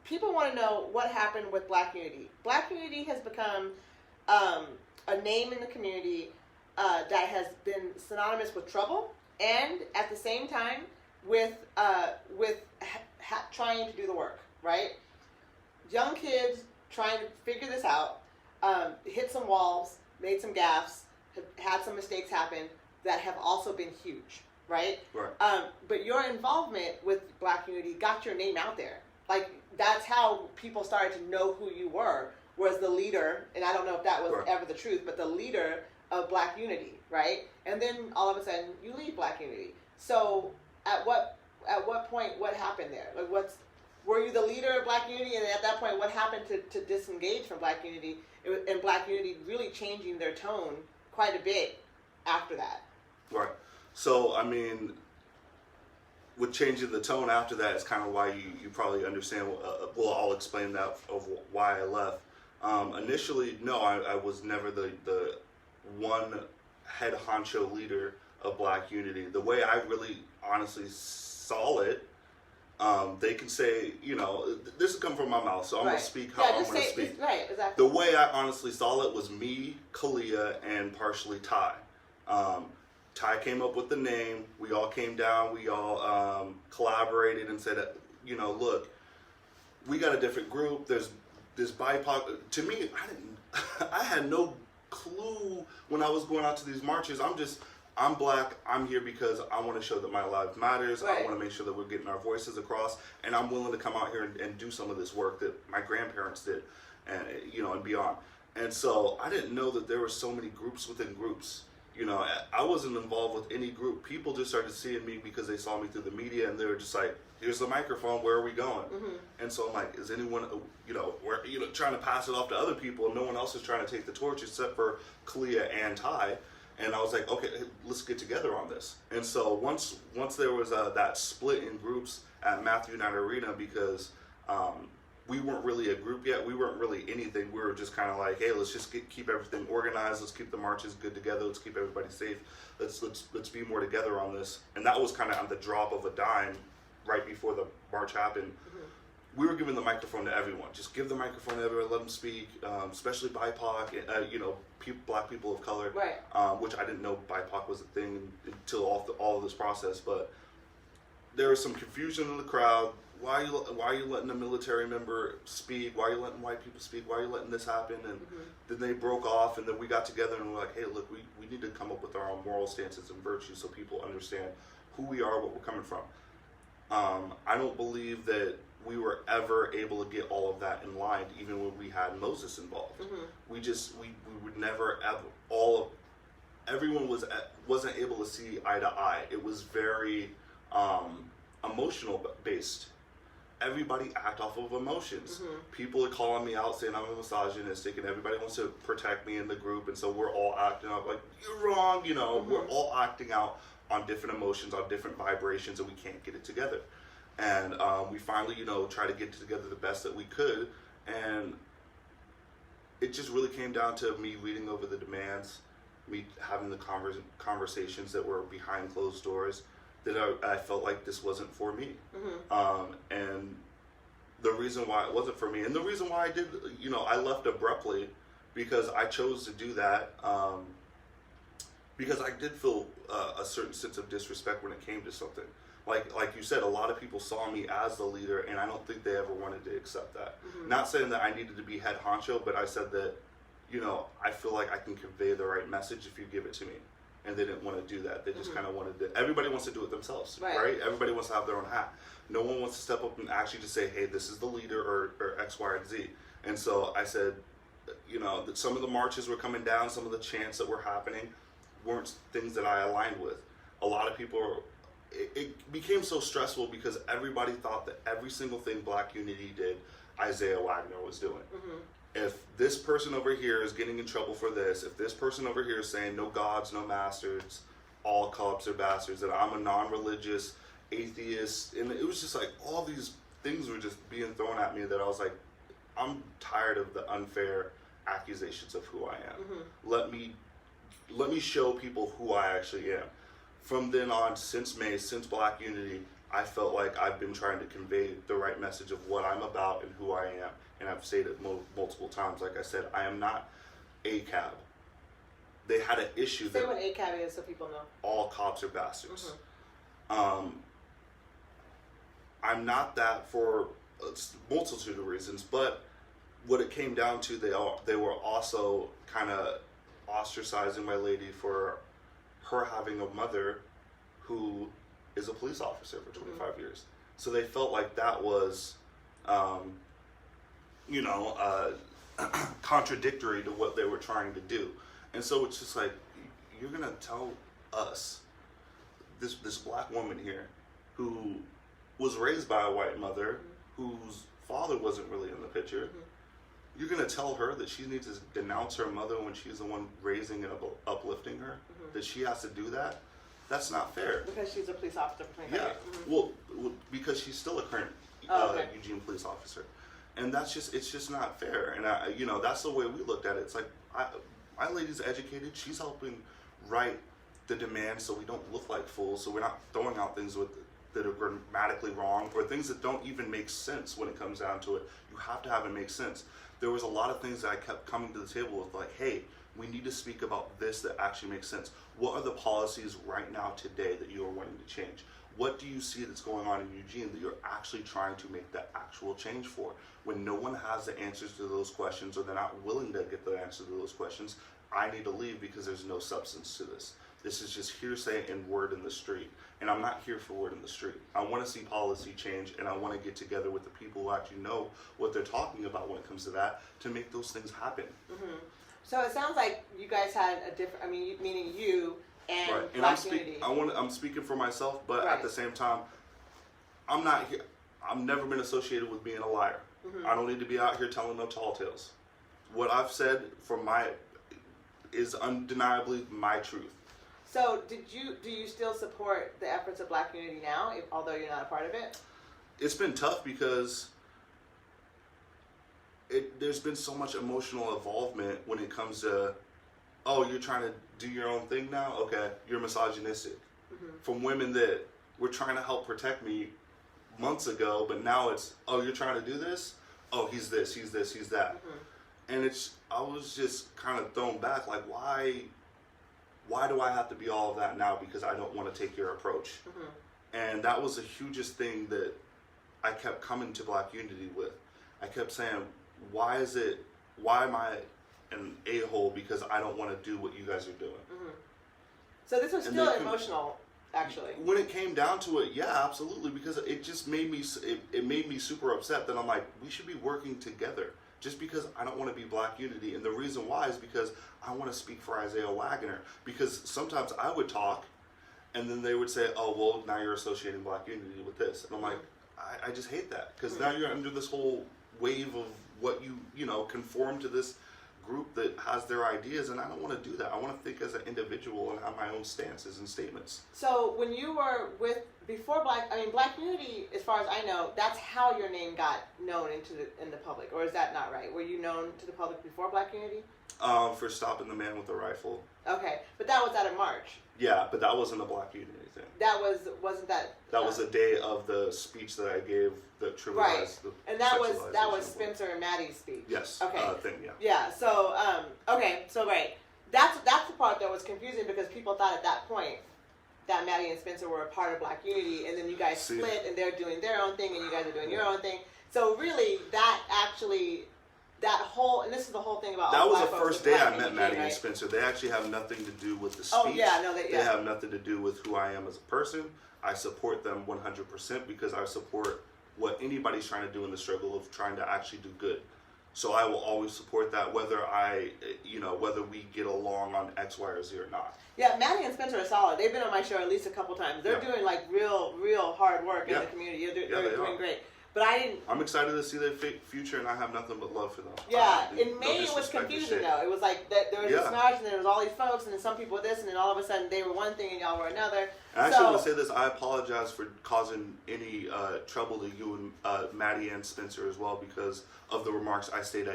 people want to know what happened with Black Unity. Black Unity has become a name in the community that has been synonymous with trouble, and at the same time with trying to do the work, right? Young kids trying to figure this out, hit some walls, made some gaffes, had some mistakes happen that have also been huge, right? Right. But your involvement with Black Unity got your name out there. Like, that's how people started to know who you were, was the leader, and I don't know if that was ever the truth, but the leader of Black Unity, right? And then all of a sudden you leave Black Unity. So at what point, what happened there? Like, were you the leader of Black Unity, and at that point what happened to disengage from Black Unity, and Black Unity really changing their tone quite a bit after that? Right. So I mean, with changing the tone after that is kind of why you probably understand. Well, I'll explain that of why I left. Initially, no, I was never the one head honcho leader of Black Unity. The way I really honestly saw it, they can say, you know, this is coming from my mouth, so I'm going to speak how I'm going to speak. Right, exactly. The way I honestly saw it was me, Kalia, and partially Ty. Ty came up with the name. We all came down. We all collaborated and said, you know, look, we got a different group. There's this BIPOC. To me, I had no clue when I was going out to these marches. I'm Black. I'm here because I want to show that my life matters. Right. I want to make sure that we're getting our voices across, and I'm willing to come out here and do some of this work that my grandparents did, and you know, and beyond. And so I didn't know that there were so many groups within groups. You know, I wasn't involved with any group. People just started seeing me because they saw me through the media, and they were just like, "Here's the microphone. Where are we going?" Mm-hmm. And so I'm like, "Is anyone, trying to pass it off to other people? No one else is trying to take the torch except for Kalia and Ty." And I was like, "Okay, let's get together on this." And so once there was that split in groups at Matthew Knight Arena, because we weren't really a group yet. We weren't really anything. We were just kind of like, hey, let's just keep everything organized. Let's keep the marches good together. Let's keep everybody safe. Let's be more together on this. And that was kind of on the drop of a dime right before the march happened. Mm-hmm. We were giving the microphone to everyone. Just give the microphone to everyone. Let them speak, especially BIPOC, Black people of color, right. Which I didn't know BIPOC was a thing until all of this process. But there was some confusion in the crowd. Why are you letting a military member speak? Why are you letting white people speak? Why are you letting this happen? And then they broke off, and then we got together and we're like, hey, look, we need to come up with our own moral stances and virtues so people understand who we are, what we're coming from. I don't believe that we were ever able to get all of that in line, even when we had Moses involved. Mm-hmm. We would never ever, everyone wasn't able to see eye to eye. It was very emotional based. Everybody act off of emotions. Mm-hmm. People are calling me out saying I'm a misogynistic, and everybody wants to protect me in the group, and so we're all acting out like, you're wrong, you know. Mm-hmm. We're all acting out on different emotions, on different vibrations, and we can't get it together. And we finally, tried to get together the best that we could, and it just really came down to me reading over the demands, me having the conversations that were behind closed doors, that I felt like this wasn't for me. Mm-hmm. And the reason why it wasn't for me, and the reason why I did, I left abruptly, because I chose to do that, because I did feel a certain sense of disrespect when it came to something. Like you said, a lot of people saw me as the leader, and I don't think they ever wanted to accept that. Mm-hmm. Not saying that I needed to be head honcho, but I said that, I feel like I can convey the right message if you give it to me. And they didn't want to do that. They just mm-hmm. kind of wanted to, everybody wants to do it themselves, right? Everybody wants to have their own hat. No one wants to step up and actually just say, hey, this is the leader, or X, Y, and Z. And so I said, that some of the marches were coming down, some of the chants that were happening weren't things that I aligned with. A lot of people, it became so stressful because everybody thought that every single thing Black Unity did, Isiah Wagoner was doing. Mm-hmm. If this person over here is getting in trouble for this, if this person over here is saying no gods, no masters, all cops are bastards, that I'm a non-religious atheist, and it was just like all these things were just being thrown at me that I was like, I'm tired of the unfair accusations of who I am. Mm-hmm. Let me show people who I actually am. From then on, since Black Unity, I felt like I've been trying to convey the right message of what I'm about and who I am. And I've said it multiple times. Like I said, I am not ACAB. They had an issue. Say what ACAB is so people know. All cops are bastards. Mm-hmm. I'm not that for a multitude of reasons, but what it came down to, they were also kind of ostracizing my lady for her having a mother who is a police officer for 25 mm-hmm. years. So they felt like that was, contradictory to what they were trying to do. And so it's just like, you're going to tell us, this Black woman here, who was raised by a white mother, mm-hmm. whose father wasn't really in the picture, mm-hmm. you're going to tell her that she needs to denounce her mother when she's the one raising and uplifting her, mm-hmm. that she has to do that? That's not fair. Because she's a police officer for 25 Yeah. years. Well, because she's still a current Okay. Eugene police officer, and it's just not fair. And that's the way we looked at it. It's like my lady's educated. She's helping write the demands so we don't look like fools. So we're not throwing out things that are grammatically wrong or things that don't even make sense when it comes down to it. You have to have it make sense. There was a lot of things that I kept coming to the table with, like, hey, we need to speak about this that actually makes sense. What are the policies right now today that you are wanting to change? What do you see that's going on in Eugene that you're actually trying to make that actual change for? When no one has the answers to those questions, or they're not willing to get the answer to those questions, I need to leave because there's no substance to this. This is just hearsay and word in the street. And I'm not here for word in the street. I want to see policy change, and I want to get together with the people who actually know what they're talking about when it comes to that to make those things happen. Mm-hmm. So it sounds like you guys had a different, meaning you and right. And Black Unity. I'm speaking for myself, but right. at the same time, I'm not here. I've never been associated with being a liar. Mm-hmm. I don't need to be out here telling no tall tales. What I've said is undeniably my truth. So do you still support the efforts of Black Unity now, although you're not a part of it? It's been tough because there's been so much emotional involvement when it comes to, oh, you're trying to do your own thing now? Okay, you're misogynistic. Mm-hmm. From women that were trying to help protect me months ago, but now it's, oh, you're trying to do this? Oh, he's this, he's this, he's that. Mm-hmm. And I was just kind of thrown back, like, why do I have to be all of that now because I don't want to take your approach? Mm-hmm. And that was the hugest thing that I kept coming to Black Unity with. I kept saying, why am I an a-hole because I don't want to do what you guys are doing? Mm-hmm. So this was still emotional, actually. When it came down to it, yeah, absolutely, because it just made me, it made me super upset that I'm like, we should be working together. Just because I don't want to be Black Unity. And the reason why is because I want to speak for Isiah Wagoner. Because sometimes I would talk, and then they would say, oh, well, now you're associating Black Unity with this. And I'm like, I just hate that. Because now you're under this whole wave of what you conform to this group that has their ideas, and I don't want to do that. I want to think as an individual and have my own stances and statements. So when you were before Black Unity, as far as I know, that's how your name got known in the public, or is that not right? Were you known to the public before Black Unity? For stopping the man with the rifle. Okay, but that was at a march. Yeah, but that wasn't a Black Unity thing. Wasn't that? That was a day of the speech that I gave that trivialized the and that was Spencer and Maddie's speech. Yes. Okay. Thing. Yeah. Yeah. So okay. So right. That's the part that was confusing because people thought at that point that Maddie and Spencer were a part of Black Unity, and then you guys split and they're doing their own thing and you guys are doing your own thing. So really, and this is the whole thing about that all was Black the folks first day I met Eugene, Maddie right? and Spencer. They actually have nothing to do with the speech. Oh yeah, no, they have nothing to do with who I am as a person. I support them 100% because I support what anybody's trying to do in the struggle of trying to actually do good. So I will always support that, whether we get along on X, Y, or Z or not. Yeah, Maddie and Spencer are solid. They've been on my show at least a couple times. They're doing like real hard work in the community. They're doing great. But I'm excited to see their future, and I have nothing but love for them. Yeah, in May it was confusing though. It was like there was this march, and there was all these folks, and then some people were this, and then all of a sudden they were one thing and y'all were another. And I actually want to say this: I apologize for causing any trouble to you and Maddie and Spencer as well because of the remarks I stated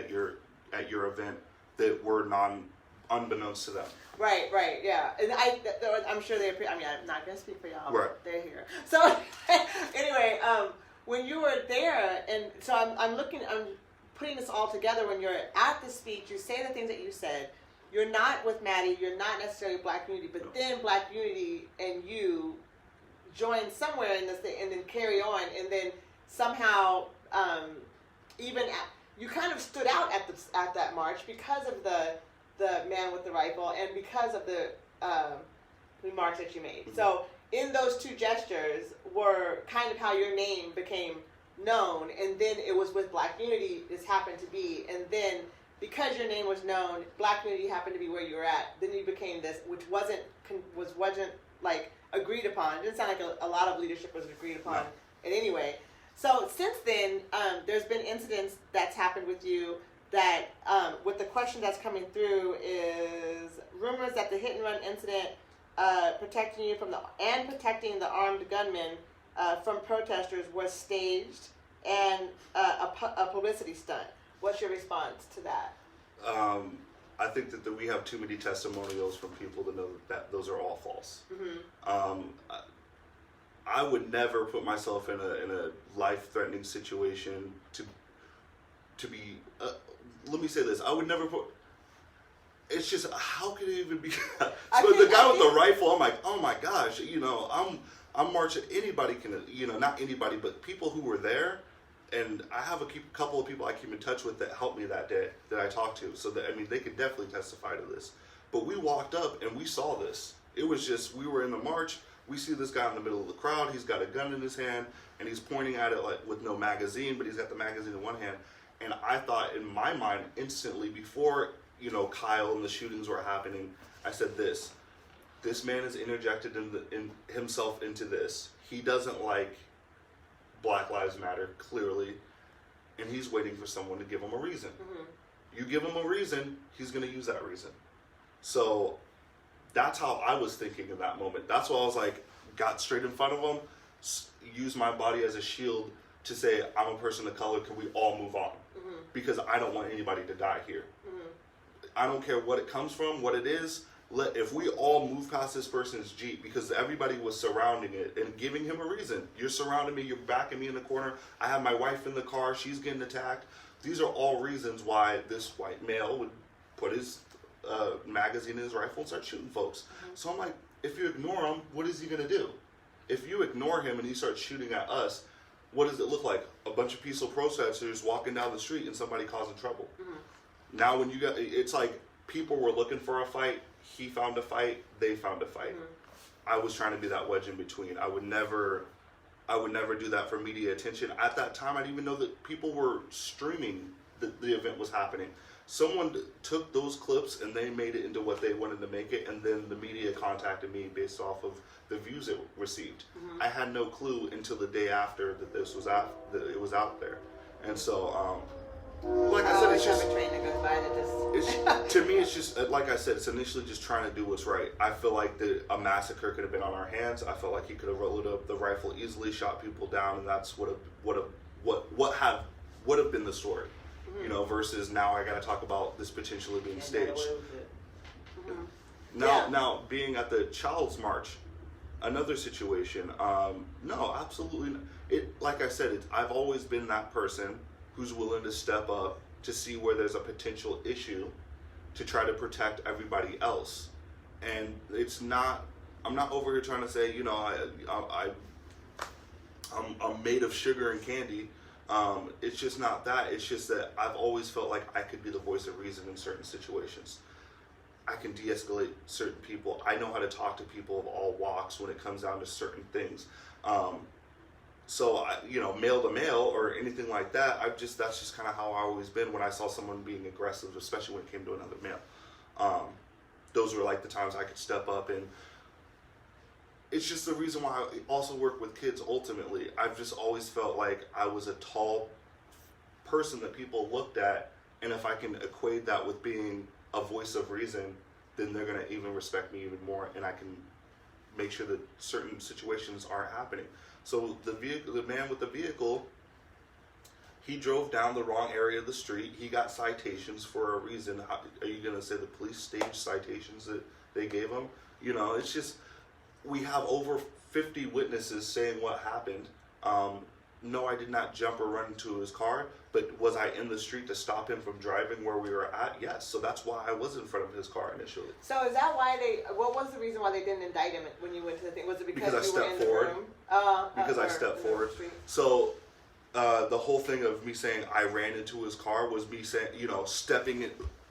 at your event that were unbeknownst to them. Right, yeah, and I'm sure they. I'm not going to speak for y'all. Right. But they're here. So anyway, when you were there, and so I'm putting this all together. When you're at the speech, you say the things that you said. You're not with Maddie. You're not necessarily Black Unity, but then Black Unity and you join somewhere in this thing, and then carry on, and then somehow you kind of stood out at that march because of the man with the rifle and because of the remarks that you made. Mm-hmm. So in those two gestures were kind of how your name became known, and then it was with Black Unity this happened to be, and then because your name was known, Black Unity happened to be where you were at, then you became this, which wasn't like agreed upon. It didn't sound like a lot of leadership was agreed upon in any way. So since then, there's been incidents that's happened with you that, with the question that's coming through is rumors that the hit and run incident protecting you from protecting the armed gunmen from protesters was staged and a publicity stunt. What's your response to that? I think that we have too many testimonials from people to know that those are all false. I would never put myself in a life-threatening situation to be. Let me say this: I would never put. It's just, how could it even be? So the guy with the rifle, I'm like, oh my gosh, I'm marching. Anybody can, not anybody, but people who were there. And I have a couple of people I keep in touch with that helped me that day that I talked to. So that, they could definitely testify to this. But we walked up and we saw this. It was just, we were in the march. We see this guy in the middle of the crowd. He's got a gun in his hand and he's pointing at it like with no magazine, but he's got the magazine in one hand. And I thought in my mind instantly before, Kyle and the shootings were happening, I said this man is interjected in himself into this. He doesn't like Black Lives Matter, clearly, and he's waiting for someone to give him a reason. You give him a reason, he's going to use that reason. So that's how I was thinking in that moment. That's why I was like, got straight in front of him, used my body as a shield to say, I'm a person of color, can we all move on? Because I don't want anybody to die here. I don't care what it comes from, what it is. If we all move past this person's Jeep, because everybody was surrounding it and giving him a reason. You're surrounding me, you're backing me in the corner. I have my wife in the car, she's getting attacked. These are all reasons why this white male would put his magazine in his rifle and start shooting folks. So I'm like, if you ignore him, what is he going to do? If you ignore him and he starts shooting at us, what does it look like? A bunch of peaceful protesters walking down the street and somebody causing trouble. Now when it's like people were looking for a fight, he found a fight, they found a fight. I was trying to be that wedge in between. I would never do that for media attention. At that time, I didn't even know that people were streaming that the event was happening. Someone took those clips and they made it into what they wanted to make it, and then the media contacted me based off of the views it received. I had no clue until the day after that this was that it was out there, and so like I said, it's just a train that goes by that just. To me, it's just like I said. It's initially just trying to do what's right. I feel like a massacre could have been on our hands. I felt like he could have rolled up the rifle easily, shot people down, and that's what would have been the story. Versus now I got to talk about this potentially being staged. Now being at the Child's March, another situation. No, absolutely not. Like I said, I've always been that person who's willing to step up to see where there's a potential issue to try to protect everybody else. And I'm not over here trying to say, I'm made of sugar and candy. It's just not that. It's just that I've always felt like I could be the voice of reason in certain situations. I can de-escalate certain people. I know how to talk to people of all walks when it comes down to certain things. So, male to male or anything like that, that's just kind of how I've always been when I saw someone being aggressive, especially when it came to another male. Those were like the times I could step up, and it's just the reason why I also work with kids ultimately. I've just always felt like I was a tall person that people looked at, and if I can equate that with being a voice of reason, then they're going to even respect me even more, and I can make sure that certain situations aren't happening. So the man with the vehicle, he drove down the wrong area of the street. He got citations for a reason. Are you going to say the police staged citations that they gave him? It's just, we have over 50 witnesses saying what happened. No, I did not jump or run into his car, but was I in the street to stop him from driving where we were at? Yes. So that's why I was in front of his car initially. So is that why what was the reason why they didn't indict him when you went to the thing? Was it because I you stepped were in forward. the room? Because I stepped forward. So the whole thing of me saying I ran into his car was me saying, stepping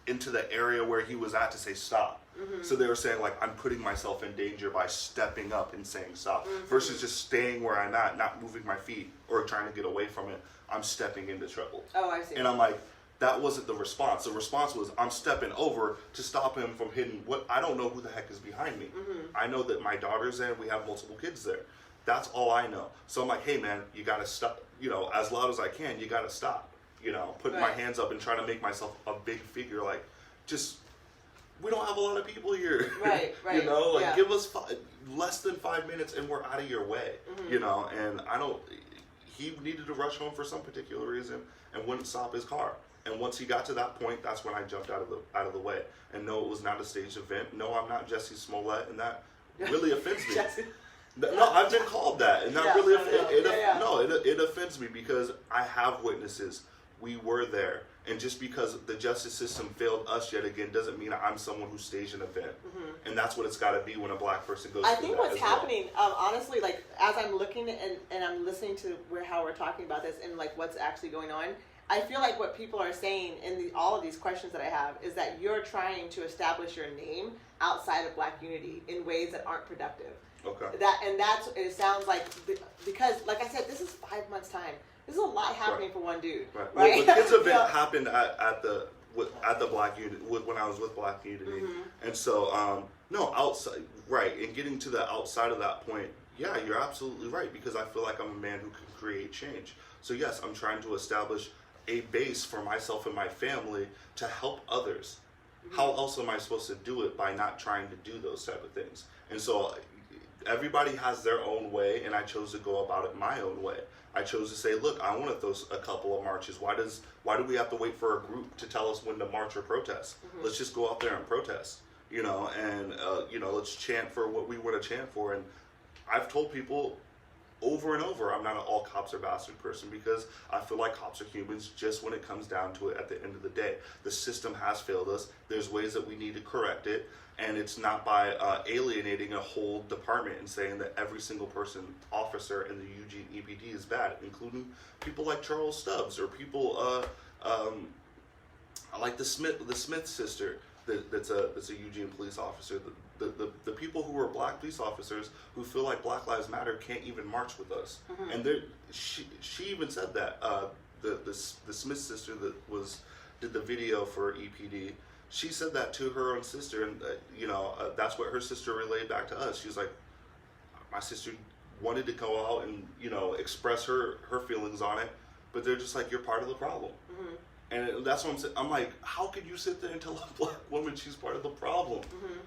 into the area where he was at to say stop. So they were saying, like, I'm putting myself in danger by stepping up and saying stop, versus just staying where I'm at, not moving my feet or trying to get away from it. I'm stepping into trouble. Oh, I see. And I'm like, that wasn't the response. The response was, I'm stepping over to stop him from hitting I don't know who the heck is behind me. I know that my daughter's there and we have multiple kids there. That's all I know. So I'm like, hey man, you gotta stop, as loud as I can, you gotta stop. Putting my hands up and trying to make myself a big figure, like, just we don't have a lot of people here. Right. You know, like yeah. give us less than 5 minutes and we're out of your way. You know, and he needed to rush home for some particular reason and wouldn't stop his car. And once he got to that point, that's when I jumped out of the way. And no, it was not a staged event. No, I'm not Jesse Smollett, and that really offends me. No, I've been called that, and that really it offends me because I have witnesses. We were there, and just because the justice system failed us yet again doesn't mean I'm someone who staged an event. And that's what it's got to be when a black person goes. I think what's happening, honestly, like as I'm looking and I'm listening to how we're talking about this and like what's actually going on, I feel like what people are saying in all of these questions that I have is that you're trying to establish your name outside of Black unity in ways that aren't productive. Okay. That's it sounds like because like I said, this is 5 months time. There's a lot happening for one dude. Right. Well, the kids event happened at the Black Unity when I was with Black Unity, and so no outside and getting to the outside of that point. Yeah, you're absolutely right because I feel like I'm a man who can create change. So yes, I'm trying to establish a base for myself and my family to help others. How else am I supposed to do it by not trying to do those type of things? And so everybody has their own way, and I chose to go about it my own way. I chose to say, look, I want to throw a couple of marches. Why do we have to wait for a group to tell us when to march or protest? Let's just go out there and protest, you know, and let's chant for what we want to chant for. And I've told people over and over, I'm not an all cops are bastard person because I feel like cops are humans just when it comes down to it at the end of the day. The system has failed us. There's ways that we need to correct it. And it's not by alienating a whole department and saying that every single officer in the Eugene EPD is bad, including people like Charles Stubbs or people like the Smith sister that's a Eugene police officer. The people who are Black police officers who feel like Black Lives Matter can't even march with us. And she even said that the Smith sister that did the video for EPD. She said that to her own sister, and that's what her sister relayed back to us. She's like, my sister wanted to go out and express her feelings on it, but they're just like, you're part of the problem. And that's what I'm saying. I'm like, how could you sit there and tell a Black woman she's part of the problem?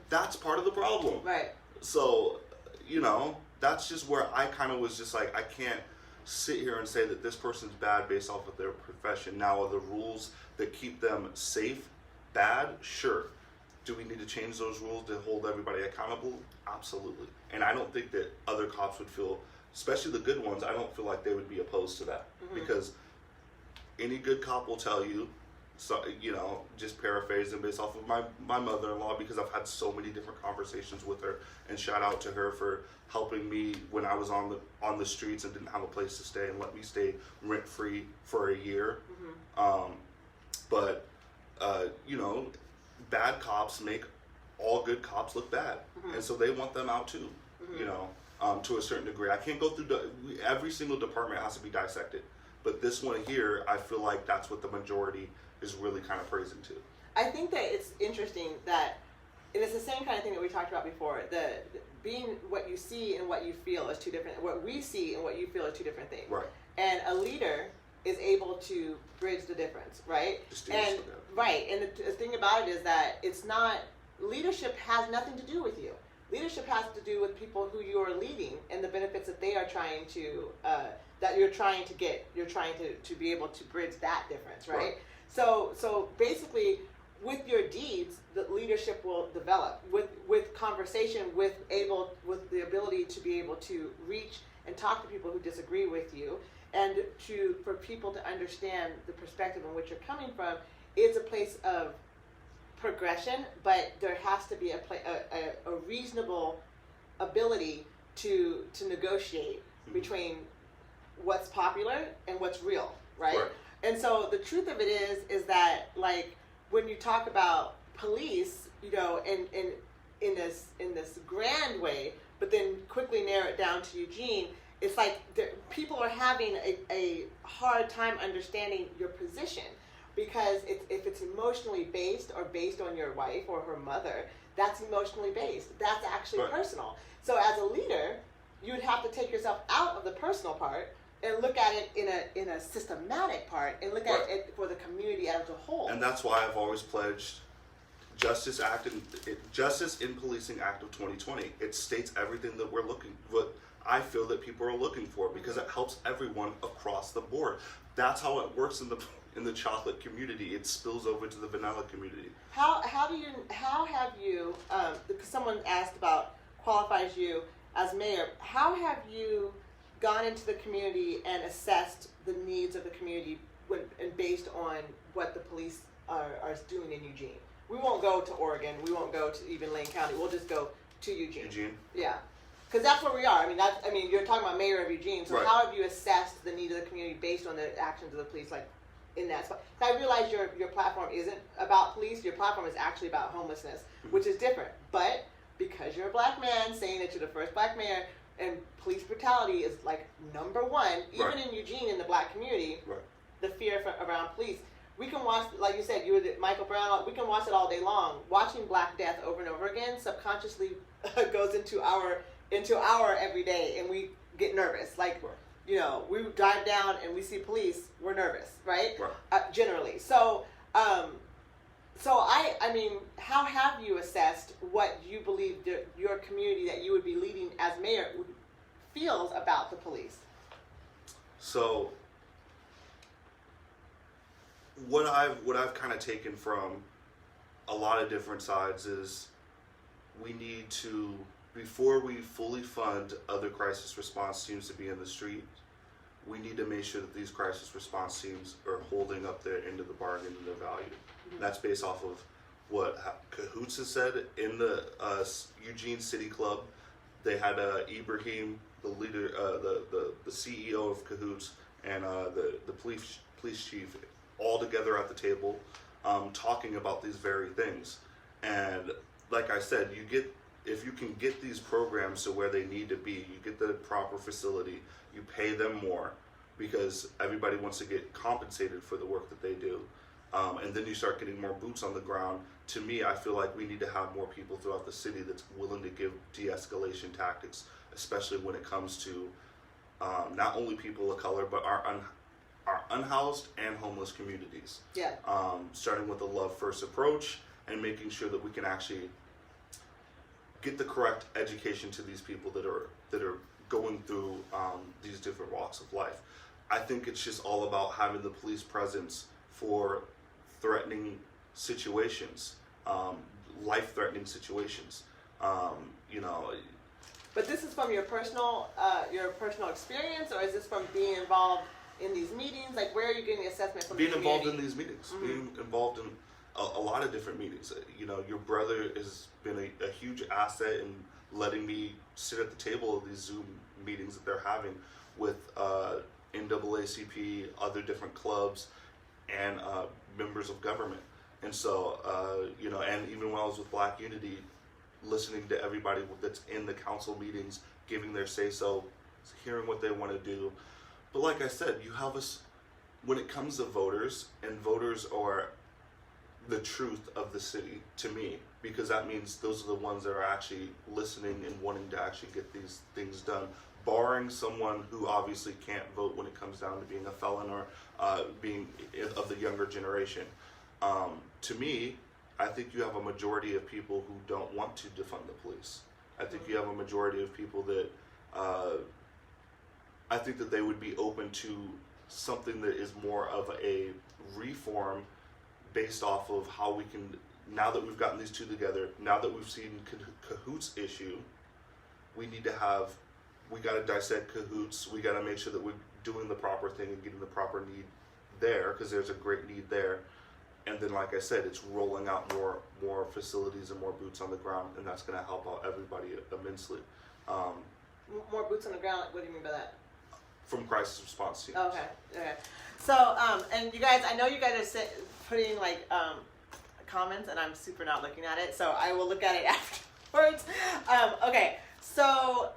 That's part of the problem. Right. So, that's just where I kind of was just like, I can't sit here and say that this person's bad based off of their profession. Now, are the rules that keep them safe bad? Sure. Do we need to change those rules to hold everybody accountable? Absolutely. And I don't think that other cops would feel, especially the good ones, I don't feel like they would be opposed to that. Because any good cop will tell you, so just paraphrasing based off of my mother-in-law, because I've had so many different conversations with her, and shout out to her for helping me when I was on the streets and didn't have a place to stay and let me stay rent-free for a year. Bad cops make all good cops look bad, and so they want them out too. To a certain degree, I can't go through every single department has to be dissected, but this one here, I feel like that's what the majority is really kind of praising to. I think that it's interesting that and it's the same kind of thing that we talked about before. The being what you see and what you feel is two different. What we see and what you feel are two different things. Right. And a leader is able to bridge the difference, right? And right. And the thing about it is that it's not leadership has nothing to do with you. Leadership has to do with people who you are leading and the benefits that they are trying to that you're trying to get. You're trying to be able to bridge that difference, right? So basically, with your deeds, the leadership will develop. With conversation, with the ability to be able to reach and talk to people who disagree with you, and for people to understand the perspective in which you're coming from, is a place of progression. But there has to be a reasonable ability to negotiate between what's popular and what's real, right? And so the truth of it is that, like, when you talk about police, in this grand way, but then quickly narrow it down to Eugene, it's like people are having a hard time understanding your position, because if it's emotionally based or based on your wife or her mother, that's emotionally based. That's actually personal. So as a leader, you would have to take yourself out of the personal part and look at it in a systematic part, and look at it for the community as a whole. And that's why I've always pledged Justice in Policing Act of 2020. It states everything that what I feel that people are looking for, because it helps everyone across the board. That's how it works in the chocolate community. It spills over to the vanilla community. How have you, because someone asked about qualifies you as mayor, how have you gone into the community and assessed the needs of the community and based on what the police are doing in Eugene? We won't go to Oregon. We won't go to even Lane County. We'll just go to Eugene. Yeah. Because that's where we are. I mean, you're talking about Mayor of Eugene. So how have you assessed the need of the community based on the actions of the police, like in that spot? I realize your platform isn't about police. Your platform is actually about homelessness, which is different. But because you're a black man saying that you're the first black mayor, and police brutality is like number one, even in Eugene, in the black community, the fear around police. We can watch, like you said, you were Michael Brown. We can watch it all day long. Watching Black Death over and over again subconsciously goes into our everyday, and we get nervous. Like, you know, we drive down and we see police, we're nervous, right? Generally. So, I mean, how have you assessed what you believe your community that you would be leading as mayor feels about the police? So, what I've kind of taken from a lot of different sides is we need to, before we fully fund other crisis response teams to be in the street, we need to make sure that these crisis response teams are holding up their end of the bargain and their value. And that's based off of what Cahoots has said in the Eugene City Club. They had Ibrahim, the leader, the CEO of Cahoots, and the police chief all together at the table, talking about these very things. And like I said, if you can get these programs to where they need to be, you get the proper facility, you pay them more, because everybody wants to get compensated for the work that they do. And then you start getting more boots on the ground. To me, I feel like we need to have more people throughout the city that's willing to give de-escalation tactics, especially when it comes to not only people of color, but our unhoused and homeless communities. Yeah. Starting with a love first approach and making sure that we can actually get the correct education to these people that are going through these different walks of life. I think it's just all about having the police presence for threatening situations, life-threatening situations. You know. But this is from your personal experience, or is this from being involved in these meetings? Like, where are you getting the assessment from? Being involved in these meetings, being involved in a lot of different meetings. You know, your brother has been a huge asset in letting me sit at the table of these Zoom meetings that they're having with NAACP, other different clubs, and members of government. And so, you know, and even when I was with Black Unity, listening to everybody that's in the council meetings, giving their say-so, hearing what they want to do. But like I said, you have us, when it comes to voters, and voters are the truth of the city to me, because that means those are the ones that are actually listening and wanting to actually get these things done, barring someone who obviously can't vote when it comes down to being a felon or being of the younger generation. To me, I think you have a majority of people who don't want to defund the police. I think you have a majority of people that I think that they would be open to something that is more of a reform based off of how we can, now that we've gotten these two together, now that we've seen Cahoots issue, we got to dissect Cahoots. We got to make sure that we're doing the proper thing and getting the proper need there, because there's a great need there. And then, like I said, it's rolling out more facilities and more boots on the ground, and that's going to help out everybody immensely. More boots on the ground. What do you mean by that? From crisis response teams. Okay. So, and you guys, I know you guys are putting like comments, and I'm super not looking at it, so I will look at it afterwards. Okay. So,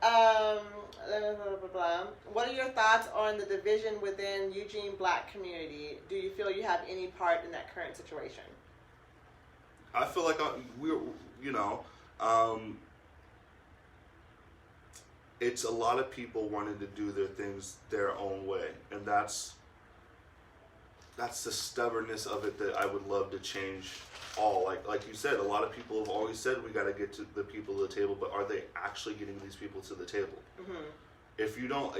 what are your thoughts on the division within Eugene Black community? Do you feel you have any part in that current situation? I feel like it's a lot of people wanting to do their things their own way, and that's that's the stubbornness of it that I would love to change all. Like you said, a lot of people have always said we got to get to the people to the table, but are they actually getting these people to the table? If you don't,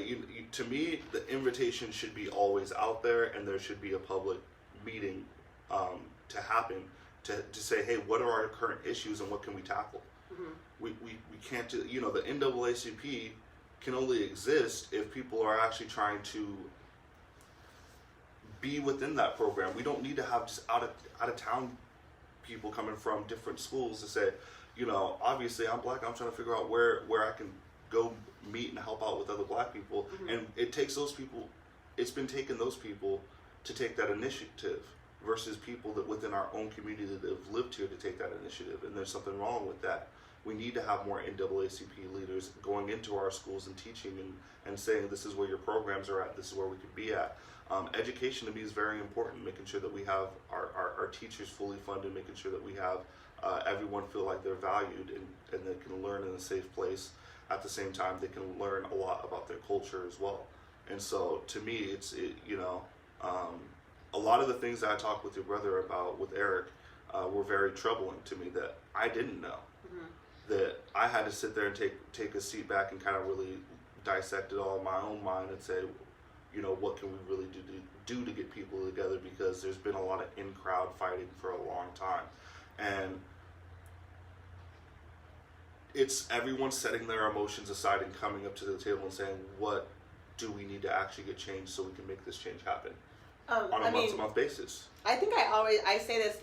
to me, the invitation should be always out there, and there should be a public meeting to happen to say, hey, what are our current issues and what can we tackle? We can't do, the NAACP can only exist if people are actually trying to be within that program. We don't need to have just out of town people coming from different schools to say, obviously I'm black, I'm trying to figure out where I can go meet and help out with other black people. And it takes those people, it's been taking those people to take that initiative versus people that within our own community that have lived here to take that initiative. And there's something wrong with that. We need to have more NAACP leaders going into our schools and teaching and saying, this is where your programs are at, this is where we could be at. Education to me is very important, making sure that we have our teachers fully funded, making sure that we have everyone feel like they're valued and they can learn in a safe place. At the same time, they can learn a lot about their culture as well. And so to me, a lot of the things that I talked with your brother about with Eric were very troubling to me that I didn't know. That I had to sit there and take a seat back and kind of really dissect it all in my own mind and say, what can we really do to get people together, because there's been a lot of in-crowd fighting for a long time. And it's everyone setting their emotions aside and coming up to the table and saying, what do we need to actually get changed so we can make this change happen on a month-to-month basis? I think I say this,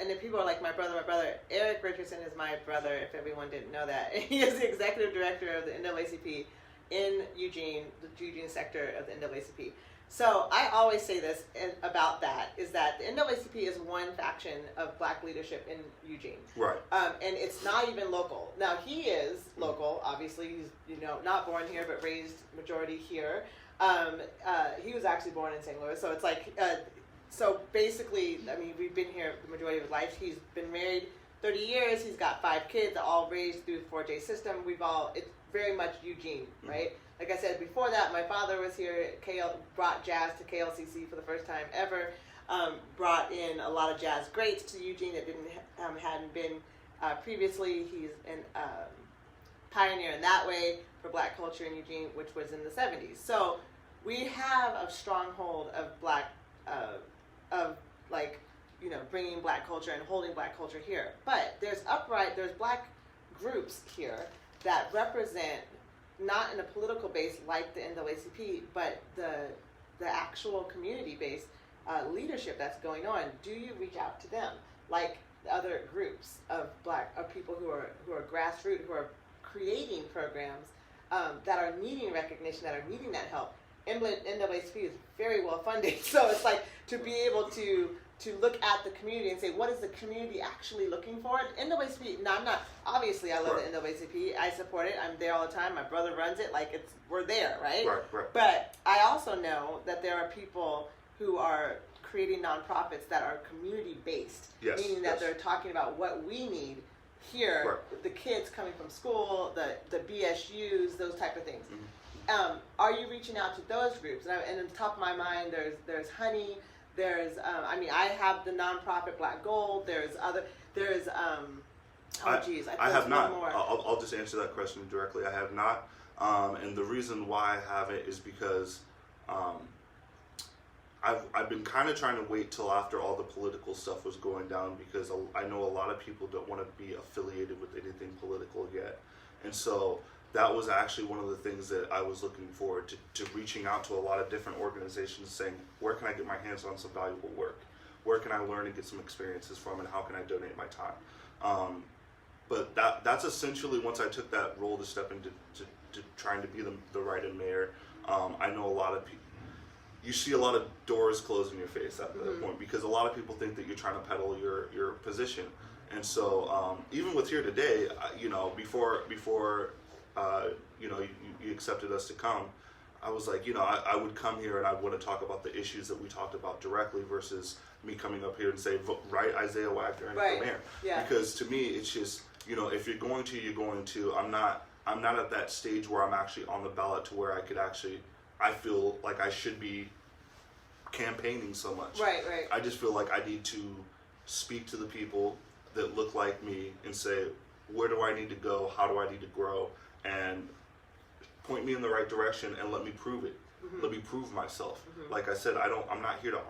and then people are like, my brother. Eric Richardson is my brother, if everyone didn't know that. He is the executive director of the NAACP in Eugene, the Eugene sector of the NAACP. So I always say this about that, is that the NAACP is one faction of black leadership in Eugene. Right. And it's not even local. Now, he is local, obviously. He's, not born here, but raised majority here. He was actually born in St. Louis, so it's like, so basically, we've been here the majority of his life. He's been married 30 years. He's got 5 kids, all raised through the 4J system. It's very much Eugene, right? Like I said before that, my father was here. Brought jazz to KLCC for the first time ever. Brought in a lot of jazz greats to Eugene that hadn't been previously. He's a pioneer in that way for black culture in Eugene, which was in the 70s. So we have a stronghold of black, bringing black culture and holding black culture here. But there's black groups here that represent, not in a political base like the NAACP, but the actual community-based leadership that's going on. Do you reach out to them, like other groups of people who are grassroots, who are creating programs that are needing recognition, that are needing that help? NAACP is very well funded, so it's like to be able to look at the community and say, what is the community actually looking for? NAACP, now obviously I love the NAACP, I support it, I'm there all the time, my brother runs it, we're there, right? Right. But I also know that there are people who are creating nonprofits that are community-based, meaning that they're talking about what we need here, the kids coming from school, the BSUs, those type of things. Are you reaching out to those groups? And on the top of my mind, there's Honey. There's I have the nonprofit Black Gold. I have not. I'll just answer that question directly. I have not, and the reason why I haven't is because I've been kind of trying to wait till after all the political stuff was going down, because I know a lot of people don't want to be affiliated with anything political yet, and so that was actually one of the things that I was looking forward to reaching out to a lot of different organizations, saying, where can I get my hands on some valuable work? Where can I learn and get some experiences from, and how can I donate my time? But that's essentially, once I took that role to step into to trying to be the write-in mayor, I know a lot of people, you see a lot of doors close in your face at that point, because a lot of people think that you're trying to peddle your position. And so even with here today, before you accepted us to come, I was like, I would come here and I want to talk about the issues that we talked about directly versus me coming up here and say, write Isiah Wagoner for mayor. Yeah. Because to me, it's just, if you're going to, you're going to. I'm not at that stage where I'm actually on the ballot to where I feel like I should be campaigning so much. Right. I just feel like I need to speak to the people that look like me and say, where do I need to go? How do I need to grow? And point me in the right direction and let me prove it. Let me prove myself. Like I said, I'm not here to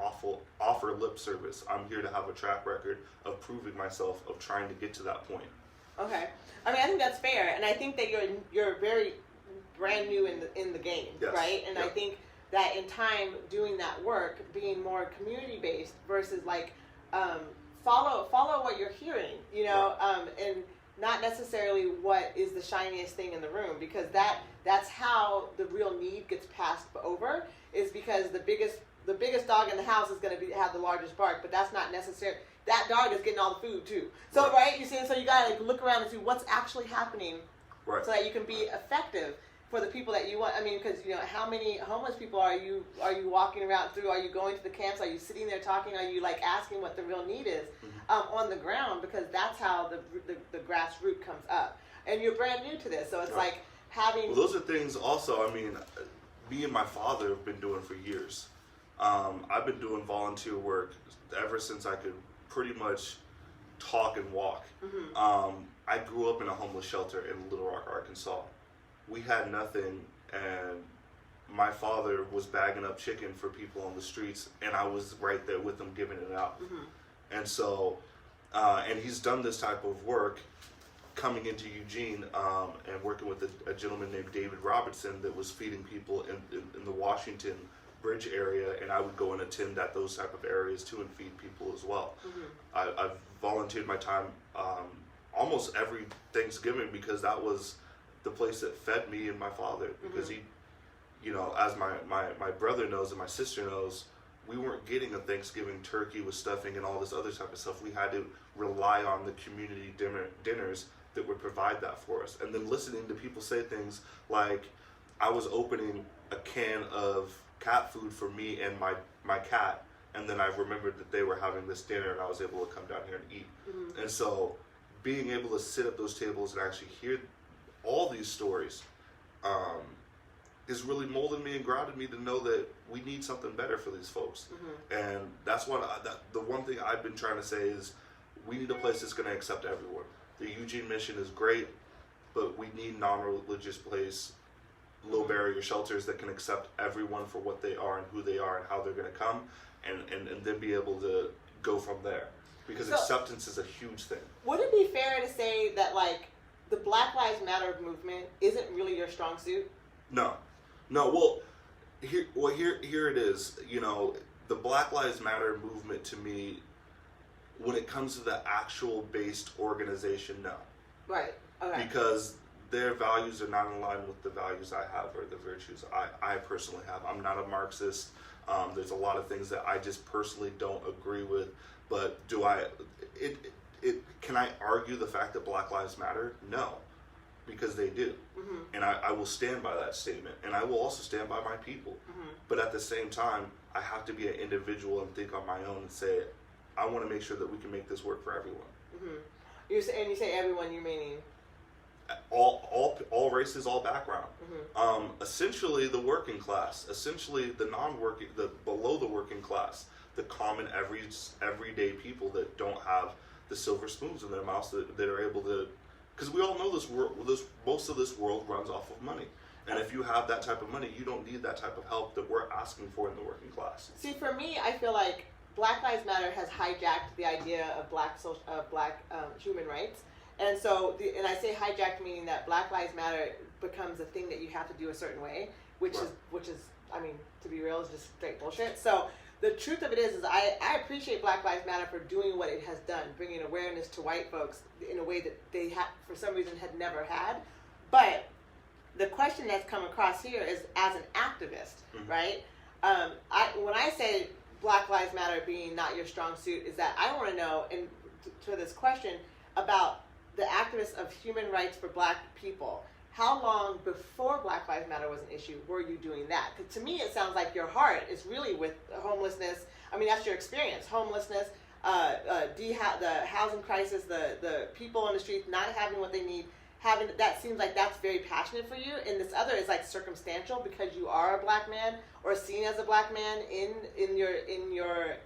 offer lip service. I'm here to have a track record of proving myself, of trying to get to that point. Okay. I mean, I think that's fair, and I think that you're very brand new in the game, yes. right? And I think that in time doing that work, being more community based versus like follow what you're hearing, you know, and not necessarily what is the shiniest thing in the room, because that's how the real need gets passed over, is because the biggest dog in the house is going to have the largest bark, but that's not necessary. That dog is getting all the food too. So right, you see, so you got to like look around and see what's actually happening, so that you can be effective for the people that you want. I mean, because you know, how many homeless people are you walking around through? Are you going to the camps? Are you sitting there talking? Are you like asking what the real need is on the ground? Because that's how the grassroots comes up. And you're brand new to this, so it's like having. Well, those are things also. I mean, me and my father have been doing for years. I've been doing volunteer work ever since I could pretty much talk and walk. I grew up in a homeless shelter in Little Rock, Arkansas. We had nothing, and my father was bagging up chicken for people on the streets, and I was right there with him giving it out. And so, and he's done this type of work coming into Eugene and working with a gentleman named David Robertson that was feeding people in the Washington Bridge area, and I would go and attend at those type of areas too and feed people as well. I've volunteered my time almost every Thanksgiving, because that was the place that fed me and my father, because he, you know, as my brother knows and my sister knows, we weren't getting a Thanksgiving turkey with stuffing and all this other type of stuff. We had to rely on the community dinners that would provide that for us. And then listening to people say things like, I was opening a can of cat food for me and my cat, and then I remembered that they were having this dinner, and I was able to come down here and eat. And so being able to sit at those tables and actually hear all these stories is really molded me and grounded me to know that we need something better for these folks. And that's what the one thing I've been trying to say is, we need a place that's going to accept everyone. The Eugene mission is great, but we need non-religious place, low barrier shelters that can accept everyone for what they are and who they are and how they're going to come, and then be able to go from there, because acceptance is a huge thing. Would it be fair to say that like the Black Lives Matter movement isn't really your strong suit? No. Well, here it is. You know, the Black Lives Matter movement, to me, when it comes to the actual based organization, no. Right. Okay. Because their values are not in line with the values I have or the virtues I personally have. I'm not a Marxist. There's a lot of things that I just personally don't agree with. But can I argue the fact that Black Lives Matter? No, because they do. And I will stand by that statement. And I will also stand by my people. But at the same time, I have to be an individual and think on my own and say, I want to make sure that we can make this work for everyone. You say everyone, you're meaning? All races, all background. Essentially the working class, essentially the non-working, the below the working class, the common everyday people that don't have the silver spoons in their mouths that are able to, because we all know most of this world runs off of money. And if you have that type of money, you don't need that type of help that we're asking for in the working class. See, for me, I feel like Black Lives Matter has hijacked the idea of black human rights. And so, and I say hijacked meaning that Black Lives Matter becomes a thing that you have to do a certain way, which is, I mean, to be real, is just straight bullshit. So the truth of it is I appreciate Black Lives Matter for doing what it has done, bringing awareness to white folks in a way that they for some reason had never had. But the question that's come across here is as an activist, right? When I say Black Lives Matter being not your strong suit, is that I want to know, and to this question about the activists of human rights for Black people, how long before Black Lives Matter was an issue were you doing that? Because to me, it sounds like your heart is really with homelessness. I mean, that's your experience. Homelessness, the housing crisis, the people on the streets not having what they need. having that seems like that's very passionate for you, and this other is like circumstantial because you are a black man or seen as a black man in your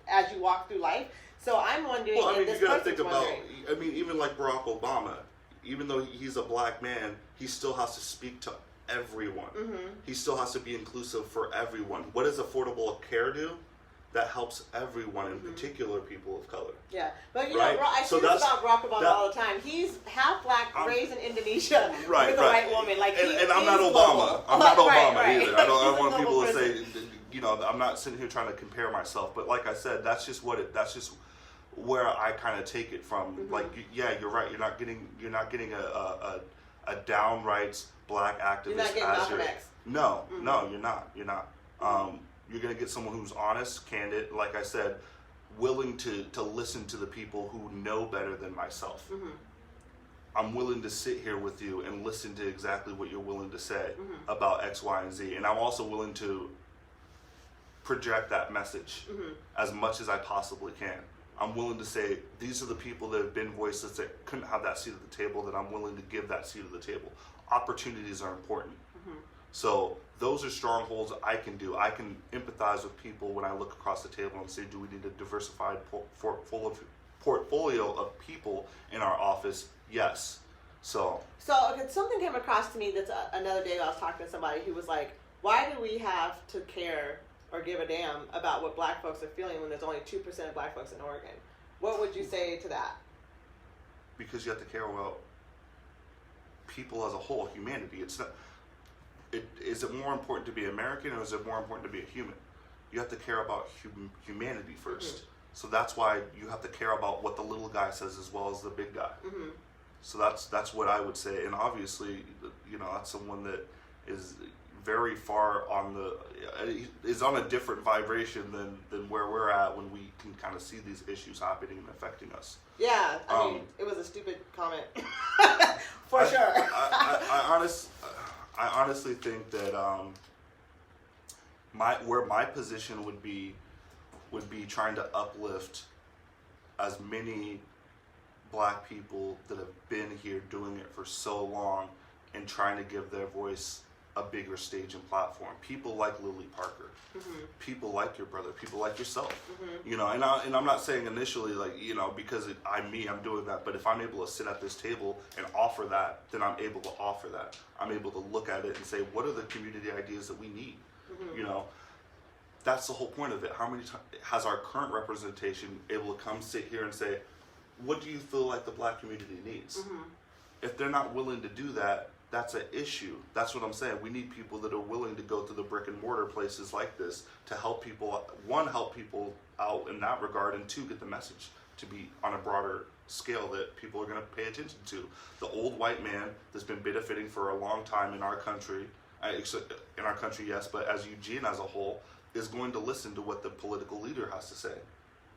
as you walk through life. So I'm wondering. Well, I mean, this you gotta person's think about. wondering. I mean, even like Barack Obama, even though he's a black man, he still has to speak to everyone. He still has to be inclusive for everyone. What does affordable care do? That helps everyone, in particular people of color. Yeah, but you right? know, I So say this that's- about Barack Obama that- all the time. He's half black, raised in Indonesia Right, with a right. white woman. Like, and I'm not he's Obama. global. I'm not Obama Right. either. I don't He's a want people global to person. say, you know, I'm not sitting here trying to compare myself. But like I said, that's just where I kind of take it from. Like, yeah, you're right. You're not getting a downright black activist. You're not getting as Malcolm your- X. No, no, you're not. You're not. You're gonna get someone who's honest, candid. Like I said, willing to listen to the people who know better than myself. I'm willing to sit here with you and listen to exactly what you're willing to say about X, Y, and Z. And I'm also willing to project that message as much as I possibly can. I'm willing to say, these are the people that have been voiceless that couldn't have that seat at the table, that I'm willing to give that seat at the table. Opportunities are important. So those are strongholds I can do. I can empathize with people when I look across the table and say, do we need a diversified portfolio of people in our office? Yes. So okay, something came across to me that's another day I was talking to somebody who was like, why do we have to care or give a damn about what black folks are feeling when there's only 2% of black folks in Oregon? What would you say to that? because you have to care about people as a whole, humanity. It's not. Is it more important to be American or is it more important to be a human? You have to care about humanity first. So that's why you have to care about what the little guy says as well as the big guy. So that's what I would say. And obviously, you know, that's someone that is very far on is on a different vibration than where we're at when we can kind of see these issues happening and affecting us. Yeah, I mean, it was a stupid comment. For sure. I honestly think that my position would be trying to uplift as many black people that have been here doing it for so long and trying to give their voice a bigger stage and platform. People like Lily Parker, people like your brother, people like yourself. You know, and I'm not saying initially, like, you know, because I'm doing that, but if I'm able to sit at this table and offer that, then I'm able to offer that. I'm able to look at it and say, what are the community ideas that we need? You know, that's the whole point of it. How many times has our current representation able to come sit here and say, what do you feel like the black community needs? If they're not willing to do that, that's an issue. That's what I'm saying. We need people that are willing to go to the brick and mortar places like this to help people, one, help people out in that regard, and two, get the message to be on a broader scale that people are going to pay attention to. The old white man that's been benefiting for a long time in our country, yes, but as Eugene as a whole, is going to listen to what the political leader has to say.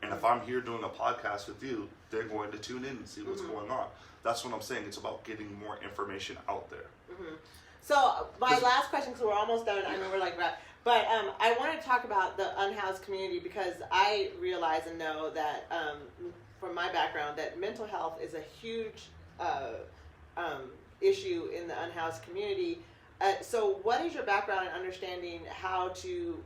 And if I'm here doing a podcast with you, they're going to tune in and see what's going on. That's what I'm saying. It's about getting more information out there. So my last question, because we're almost done. I know we're like that, but I want to talk about the unhoused community because I realize and know that from my background that mental health is a huge issue in the unhoused community. So what is your background in understanding how to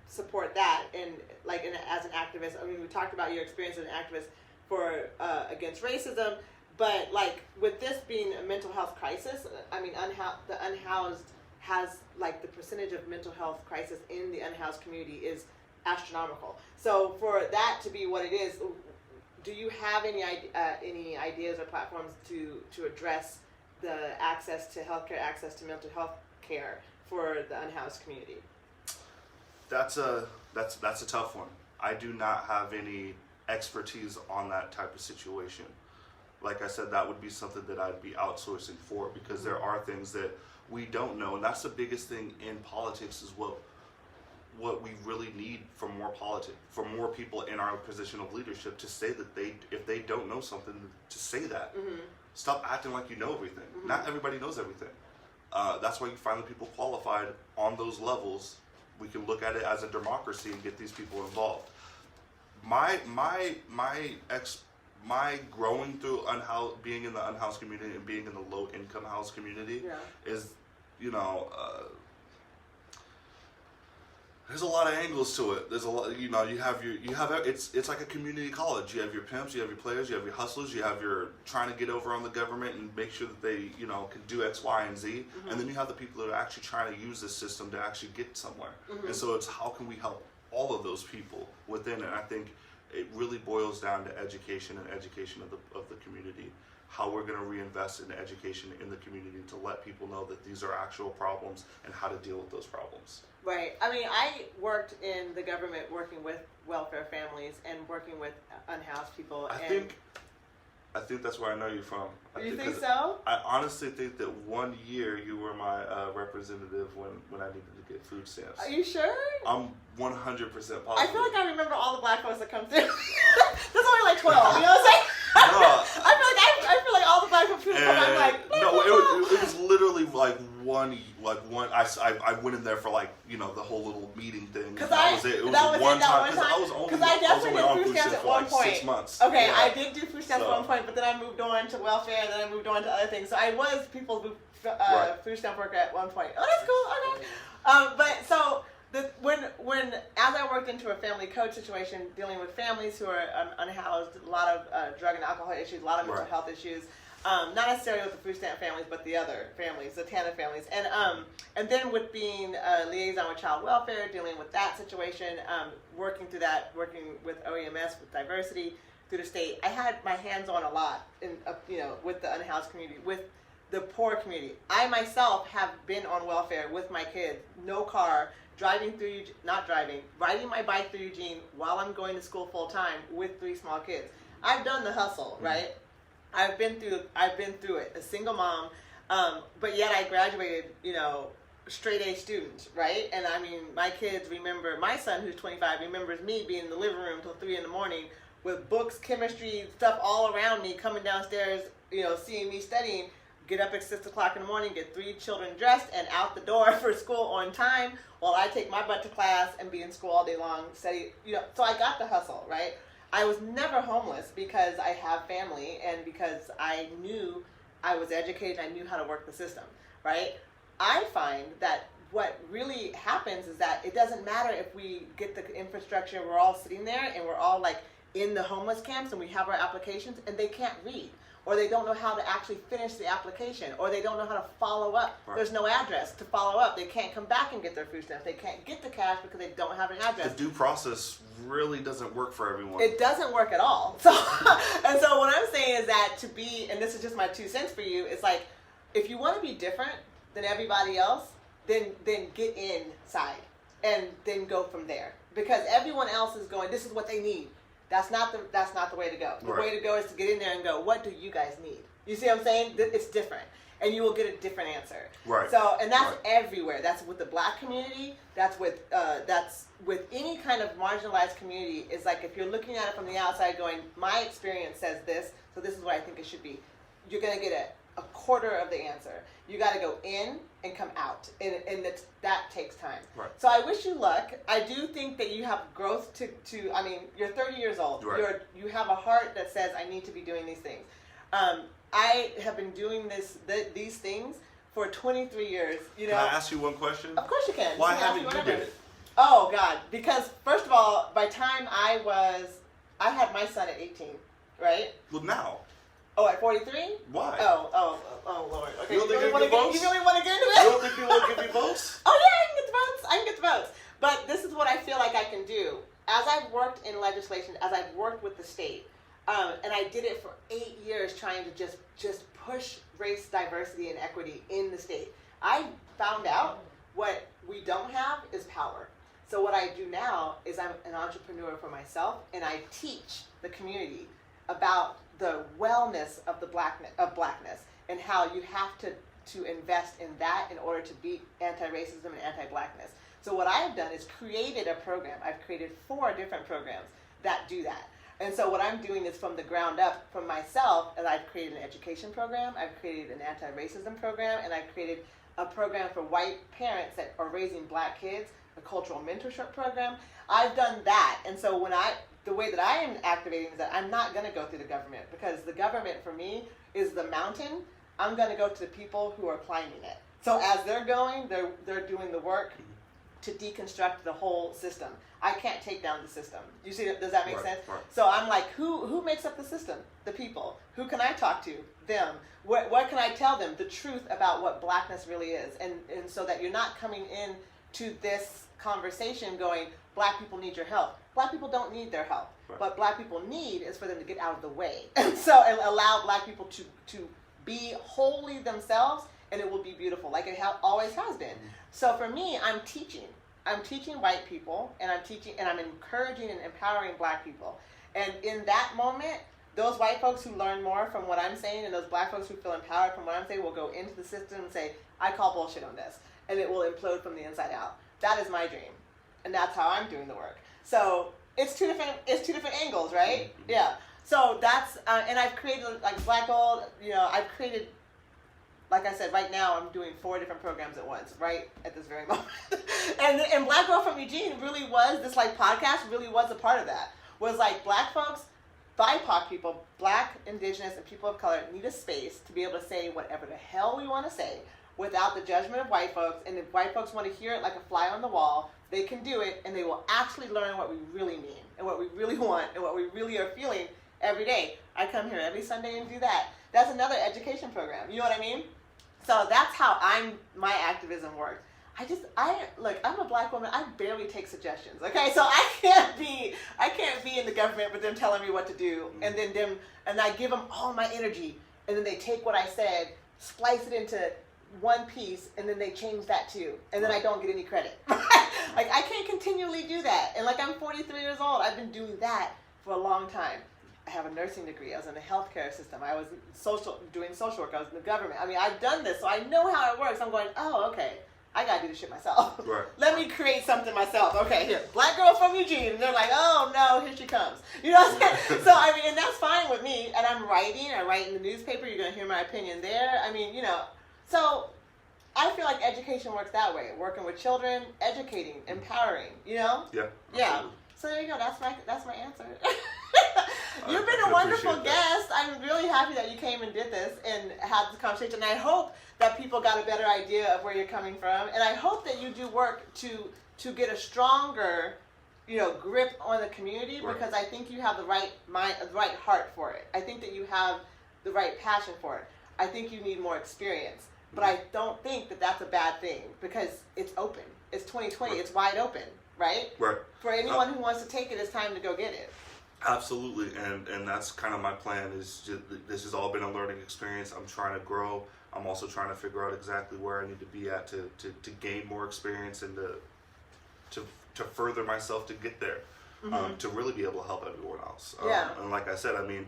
support that and as an activist? I mean, we talked about your experience as an activist for against racism, but like with this being a mental health crisis, I mean, the unhoused has like the percentage of mental health crisis in the unhoused community is astronomical. So for that to be what it is, do you have any ideas or platforms to address the access to healthcare, access to mental health care for the unhoused community? That's a tough one. I do not have any expertise on that type of situation. Like I said, that would be something that I'd be outsourcing for because there are things that we don't know, and that's the biggest thing in politics is what we really need from more politics, from more people in our position of leadership to say that if they don't know something, to say that. Stop acting like you know everything. Not everybody knows everything. That's why you find the people qualified on those levels. We can look at it as a democracy and get these people involved. My my growing through being in the unhoused community and being in the low income house community is, you know, there's a lot of angles to it. There's a lot, you know, it's like a community college. You have your pimps, you have your players, you have your hustlers, you have your trying to get over on the government and make sure that they, you know, can do X, Y, and Z. And then you have the people that are actually trying to use this system to actually get somewhere. And so it's how can we help all of those people within it. I think it really boils down to education and education of the community. How we're going to reinvest in education in the community to let people know that these are actual problems and how to deal with those problems. Right. I mean, I worked in the government working with welfare families and working with unhoused people. I think that's where I know you from. You think so? I honestly think that one year you were my representative when I needed to get food stamps. Are you sure? I'm 100% positive. I feel like I remember all the black folks that come through. There's only like 12. You know what I'm saying? No. I feel like all the black people come. I'm like, no, it was literally like one. I went in there for like, you know, the whole little meeting thing. That was it. It was one time. Because I definitely did food stamps at one point. 6 months. Okay, yeah. I did do food stamps at one point, but then I moved on to welfare, and then I moved on to other things. So I was people's food stamp worker at one point. Oh, that's cool. Okay. But so when as I worked into a family code situation, dealing with families who are unhoused, a lot of drug and alcohol issues, a lot of mental health issues. Not necessarily with the food stamp families, but the other families, the TANF families, and then with being a liaison with child welfare, dealing with that situation, working through that, working with OEMS with diversity through the state. I had my hands on a lot in, you know, with the unhoused community, with the poor community. I myself have been on welfare with my kids, no car, riding my bike through Eugene while I'm going to school full time with 3 small kids. I've done the hustle, right? I've been through it, a single mom, but yet I graduated, you know, straight A student, right? And I mean, my kids remember, my son who's 25 remembers me being in the living room till 3 in the morning with books, chemistry, stuff all around me, coming downstairs, you know, seeing me studying, get up at 6 o'clock in the morning, get 3 children dressed and out the door for school on time while I take my butt to class and be in school all day long, study, you know, so I got the hustle, right? I was never homeless because I have family and because I knew I was educated and I knew how to work the system, right? I find that what really happens is that it doesn't matter if we get the infrastructure, we're all sitting there and we're all like in the homeless camps and we have our applications and they can't read, or they don't know how to actually finish the application, or they don't know how to follow up. Right. There's no address to follow up. They can't come back and get their food stamps. They can't get the cash because they don't have an address. The due process really doesn't work for everyone. It doesn't work at all. So, and so what I'm saying is that to be, and this is just my 2 cents for you, it's like, if you want to be different than everybody else, then get inside and then go from there. Because everyone else is going, this is what they need. That's not the way to go. The way to go is to get in there and go, what do you guys need? You see what I'm saying? It's different. And you will get a different answer. Right. So, and that's everywhere. That's with the black community. That's with any kind of marginalized community. It's like if you're looking at it from the outside going, my experience says this, so this is what I think it should be. You're going to get a quarter of the answer. You got to go in and come out, and that takes time. Right. So I wish you luck. I do think that you have growth to. I mean, you're 30 years old. Right. You have a heart that says, I need to be doing these things. I have been doing these things for 23 years. You know. Can I ask you one question? Of course you can. Why haven't you did it? Oh God! Because first of all, by the time I had my son at 18, right? Well, now. Oh, at 43? Why? Oh, Lord. Okay. You really want to get into it? You don't think people will give me votes? Oh yeah, I can get the votes. But this is what I feel like I can do. As I've worked in legislation, as I've worked with the state, and I did it for 8 years trying to just push race diversity and equity in the state. I found out what we don't have is power. So what I do now is I'm an entrepreneur for myself, and I teach the community about the wellness of blackness and how you have to invest in that in order to beat anti-racism and anti-blackness. So what I have done is created a program. I've created 4 different programs that do that. And so what I'm doing is from the ground up for myself, and I've created an education program, I've created an anti-racism program, and I've created a program for white parents that are raising black kids, a cultural mentorship program. I've done that. And so the way that I am activating is that I'm not going to go through the government, because the government for me is the mountain. I'm going to go to the people who are climbing it. So as they're going, they're doing the work to deconstruct the whole system. I can't take down the system. You see, does that make sense? Right. So I'm like, who makes up the system? The people. Who can I talk to? Them. What can I tell them? The truth about what blackness really is. And so that you're not coming in to this conversation going, black people need your help. Black people don't need their help. Right. What black people need is for them to get out of the way. And so and allow black people to be wholly themselves, and it will be beautiful, like it always has been. So for me, I'm teaching white people, and I'm encouraging and empowering black people. And in that moment, those white folks who learn more from what I'm saying, and those black folks who feel empowered from what I'm saying, will go into the system and say, I call bullshit on this. And it will implode from the inside out. That is my dream. And that's how I'm doing the work. So it's two different angles, right? Mm-hmm. Yeah. So that's, and I've created, like Black Gold, I've created, like I said, right now I'm doing 4 different programs at once, right at this very moment. and Black Girl from Eugene really was, this like podcast really was a part of that. Was like black folks, BIPOC people, black, indigenous, and people of color need a space to be able to say whatever the hell we want to say without the judgment of white folks. And if white folks want to hear it like a fly on the wall, they can do it, and they will actually learn what we really mean and what we really want and what we really are feeling every day. I come here every Sunday and do that. That's another education program. You know what I mean? So that's how my activism works. I'm a black woman. I barely take suggestions. Okay, so I can't be in the government with them telling me what to do, and then I give them all my energy, and then they take what I said, splice it into one piece, and then they change that too, and then I don't get any credit. Like I can't continually do that. And like I'm 43 years old. I've been doing that for a long time. I have a nursing degree. I was in the healthcare system. I was doing social work. I was in the government. I mean, I've done this, so I know how it works. I'm going, oh, okay. I gotta do this shit myself. Right. Let me create something myself. Okay, here, Black Girl from Eugene. And they're like, oh no, here she comes. You know what I'm saying? So I mean, and that's fine with me. And I write in the newspaper. You're gonna hear my opinion there. I mean, so I feel like education works that way. Working with children, educating, empowering. Yeah. Yeah. Absolutely. So there you go. That's my answer. You've been a wonderful guest. I'm really happy that you came and did this and had this conversation. And I hope that people got a better idea of where you're coming from. And I hope that you do work to get a stronger, grip on the community, right. Because I think you have the right mind, the right heart for it. I think that you have the right passion for it. I think you need more experience. But I don't think that that's a bad thing, because it's open. It's 2020. Right. It's wide open, right? Right. For anyone who wants to take it, it's time to go get it. Absolutely, and that's kind of my plan. This has all been a learning experience. I'm trying to grow. I'm also trying to figure out exactly where I need to be at to gain more experience and to further myself to get there, to really be able to help everyone else. And like I said, I mean,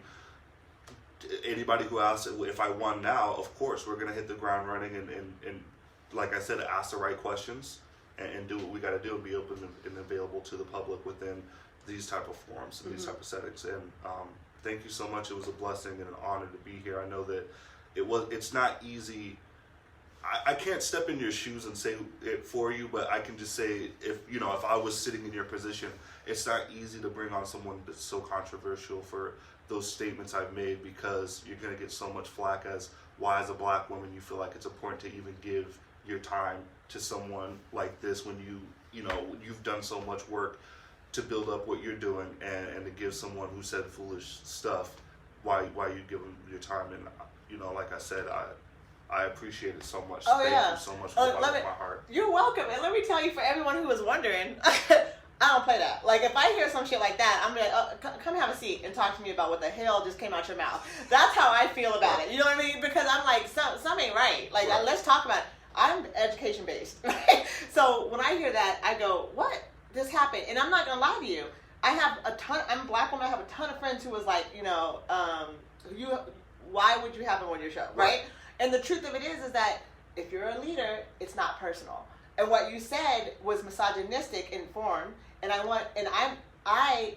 anybody who asks if I won now, of course we're gonna hit the ground running and like I said, ask the right questions and do what we got to do and be open and available to the public within these type of forums and these type of settings. And thank you so much. It was a blessing and an honor to be here. I know that it's not easy. I can't step in your shoes and say it for you, but I can just say if I was sitting in your position, it's not easy to bring on someone that's so controversial for those statements I've made, because you're going to get so much flack as why as a black woman you feel like it's important to even give your time to someone like this when you've done so much work to build up what you're doing, and to give someone who said foolish stuff why you give them your time. And like I said, I appreciate it so much. Oh, Thank yeah. you so much from the bottom of my heart. You're welcome. And let me tell you, for everyone who was wondering, I don't play that. Like, if I hear some shit like that, I'm like, oh, come have a seat and talk to me about what the hell just came out your mouth. That's how I feel about it. You know what I mean? Because I'm like, some ain't right. Like, right. Let's talk about it. I'm education based, right? So when I hear that, I go, what? This happened. And I'm not going to lie to you. I'm a black woman. I have a ton of friends who was like, why would you have him on your show, right? And the truth of it is that if you're a leader, it's not personal. And what you said was misogynistic in form. And I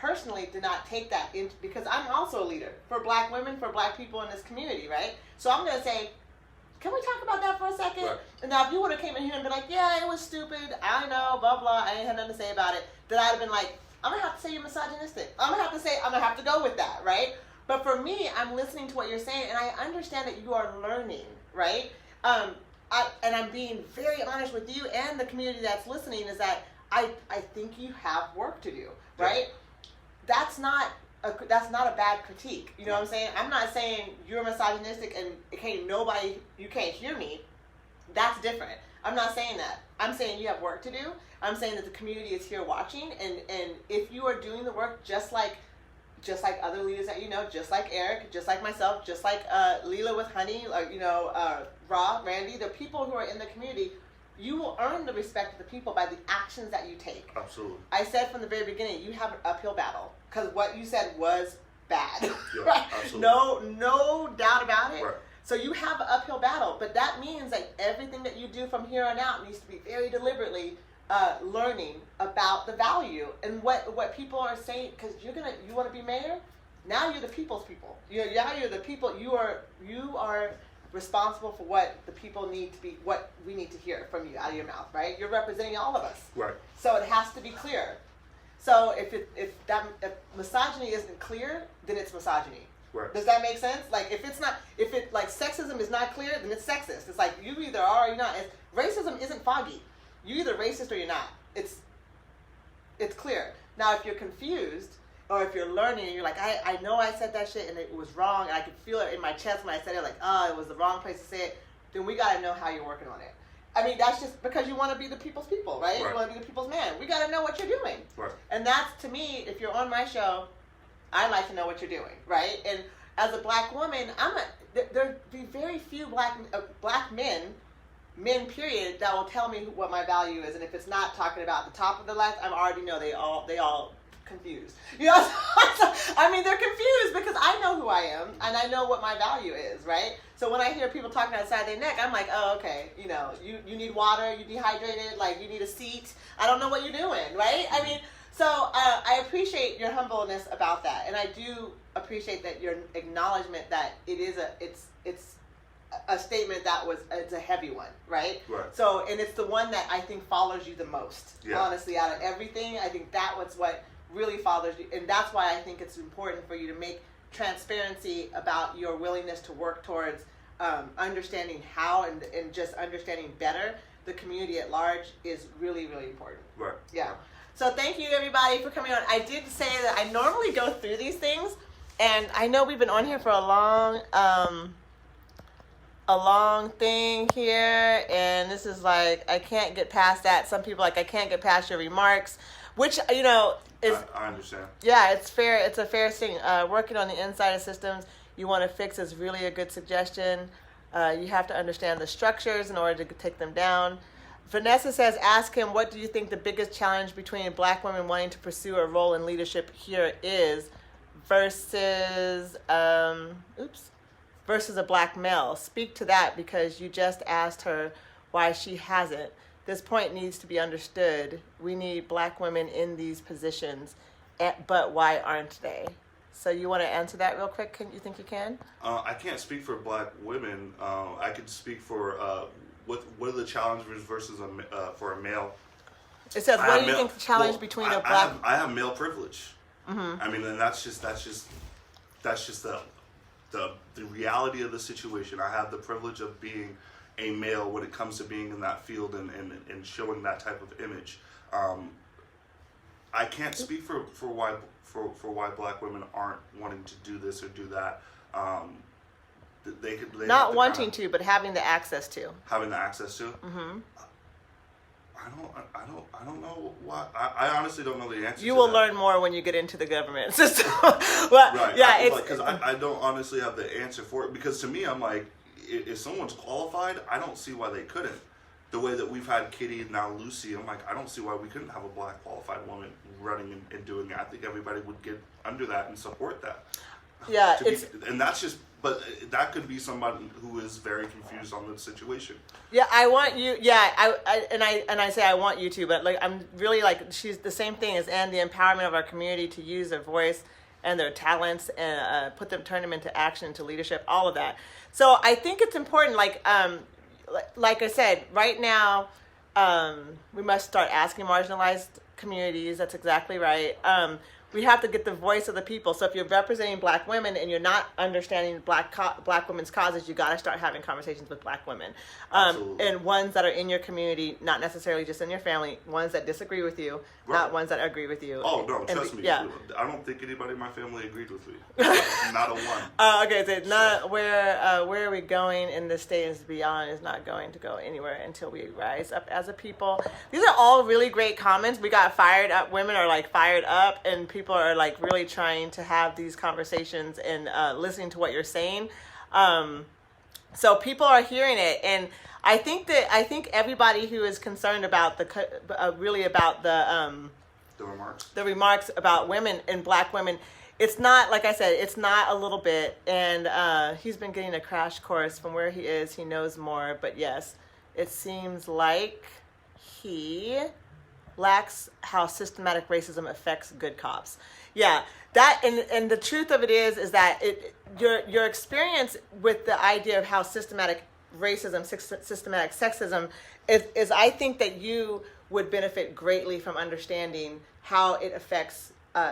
personally did not take that into, because I'm also a leader for Black women, for Black people in this community, right? So I'm going to say, can we talk about that for a second? Right. And now if you would have came in here and been like, yeah, it was stupid, I know, blah, blah, I ain't had nothing to say about it, then I'd have been like, I'm going to have to say you're misogynistic. I'm going to have to go with that, right? But for me, I'm listening to what you're saying, and I understand that you are learning, right? And I'm being very honest with you and the community that's listening, is that I think you have work to do, right? Yeah. That's not a bad critique. You know what I'm saying? I'm not saying you're misogynistic and you can't hear me. That's different. I'm not saying that. I'm saying you have work to do. I'm saying that the community is here watching, and if you are doing the work just like other leaders that you know, just like Eric, just like myself, just like Leela with Honey, like, you know, Randy, the people who are in the community, you will earn the respect of the people by the actions that you take. Absolutely. I said from the very beginning, you have an uphill battle, because what you said was bad. Yeah, right? absolutely. No doubt about it. Right. So you have an uphill battle, but that means that everything that you do from here on out needs to be very deliberately learning about the value and what people are saying, because you want to be mayor. Now you're the people's people. You're the people. You are responsible for what the people need to be, what we need to hear from you out of your mouth, right? You're representing all of us. Right. So it has to be clear. So if misogyny isn't clear, then it's misogyny. Right. Does that make sense? Like if sexism is not clear, then it's sexist. It's like you either are or you're not. Racism isn't foggy. You're either racist or you're not. It's clear. Now if you're confused, or if you're learning and you're like, I know I said that shit and it was wrong, and I could feel it in my chest when I said it, like, oh, it was the wrong place to say it, then we got to know how you're working on it. I mean, that's just because you want to be the people's people, right? You want to be the people's man. We got to know what you're doing. Right. And that's, to me, if you're on my show, I like to know what you're doing, right? And as a Black woman, there'd be very few black men, period, that will tell me what my value is. And if it's not talking about the top of the list, I already know they all confused. You know, I mean, they're confused because I know who I am and I know what my value is, right? So when I hear people talking outside their neck, I'm like, oh, okay, you know, you need water, you dehydrated, like you need a seat. I don't know what you're doing, right? I mean, so I appreciate your humbleness about that, and I do appreciate that your acknowledgement that it's a statement it's a heavy one, right? Right. So, and it's the one that I think follows you the most, honestly, out of everything. I think that's what really follows you, and that's why I think it's important for you to make transparency about your willingness to work towards understanding how and just understanding better the community at large is really, really important. Right. Yeah. So thank you everybody for coming on. I did say that I normally go through these things, and I know we've been on here for a long thing here, and this is like, I can't get past that. Some people like, I can't get past your remarks, which, you know, is, I understand. Yeah, it's fair. It's a fair thing. Working on the inside of systems you want to fix is really a good suggestion. You have to understand the structures in order to take them down. Vanessa says, ask him, what do you think the biggest challenge between Black women wanting to pursue a role in leadership here is versus a Black male? Speak to that, because you just asked her why she hasn't. This point needs to be understood. We need Black women in these positions, but why aren't they? So you want to answer that real quick? You think you can? I can't speak for Black women. I could speak for what are the challenges versus for a male. It says, what do you think the challenge between a Black... I have male privilege. Mm-hmm. I mean, and that's just the reality of the situation. I have the privilege of being a male when it comes to being in that field and showing that type of image. I can't speak for why Black women aren't wanting to do this or do that. They not wanting to, but having the access to. Having the access to. Mm-hmm. I don't know why. I honestly don't know the answer. You will learn more when you get into the government system. Right. Yeah, because I don't honestly have the answer for it. Because to me, I'm like, if someone's qualified, I don't see why they couldn't. The way that we've had Kitty and now Lucy, I'm like, I don't see why we couldn't have a Black qualified woman running and doing it. I think everybody would get under that and support that. Yeah, and that's just But that could be somebody who is very confused on the situation. Yeah, I want you. Yeah, I say I want you to, but like I'm really like she's the same thing as and the empowerment of our community to use their voice and their talents and turn them into action, into leadership, all of that. So I think it's important. Like I said, right now we must start asking marginalized communities. That's exactly right. We have to get the voice of the people. So if you're representing Black women and you're not understanding Black women's causes, you got to start having conversations with Black women, and ones that are in your community, not necessarily just in your family. Ones that disagree with you, not ones that agree with you. Oh no, trust me. Yeah. I don't think anybody in my family agreed with me. Not a one. Okay, so not where are we going in this state is beyond is not going to go anywhere until we rise up as a people. These are all really great comments. We got fired up. Women are like fired up, and people are like really trying to have these conversations and listening to what you're saying. So people are hearing it, and I think everybody who is concerned about the remarks about women and Black women, it's not, like I said, it's not a little bit. And he's been getting a crash course from where he is. He knows more, but yes, it seems like he lacks how systematic racism affects good cops. Yeah, that and the truth of it is that your experience with the idea of how systematic racism, systematic sexism is I think that you would benefit greatly from understanding how it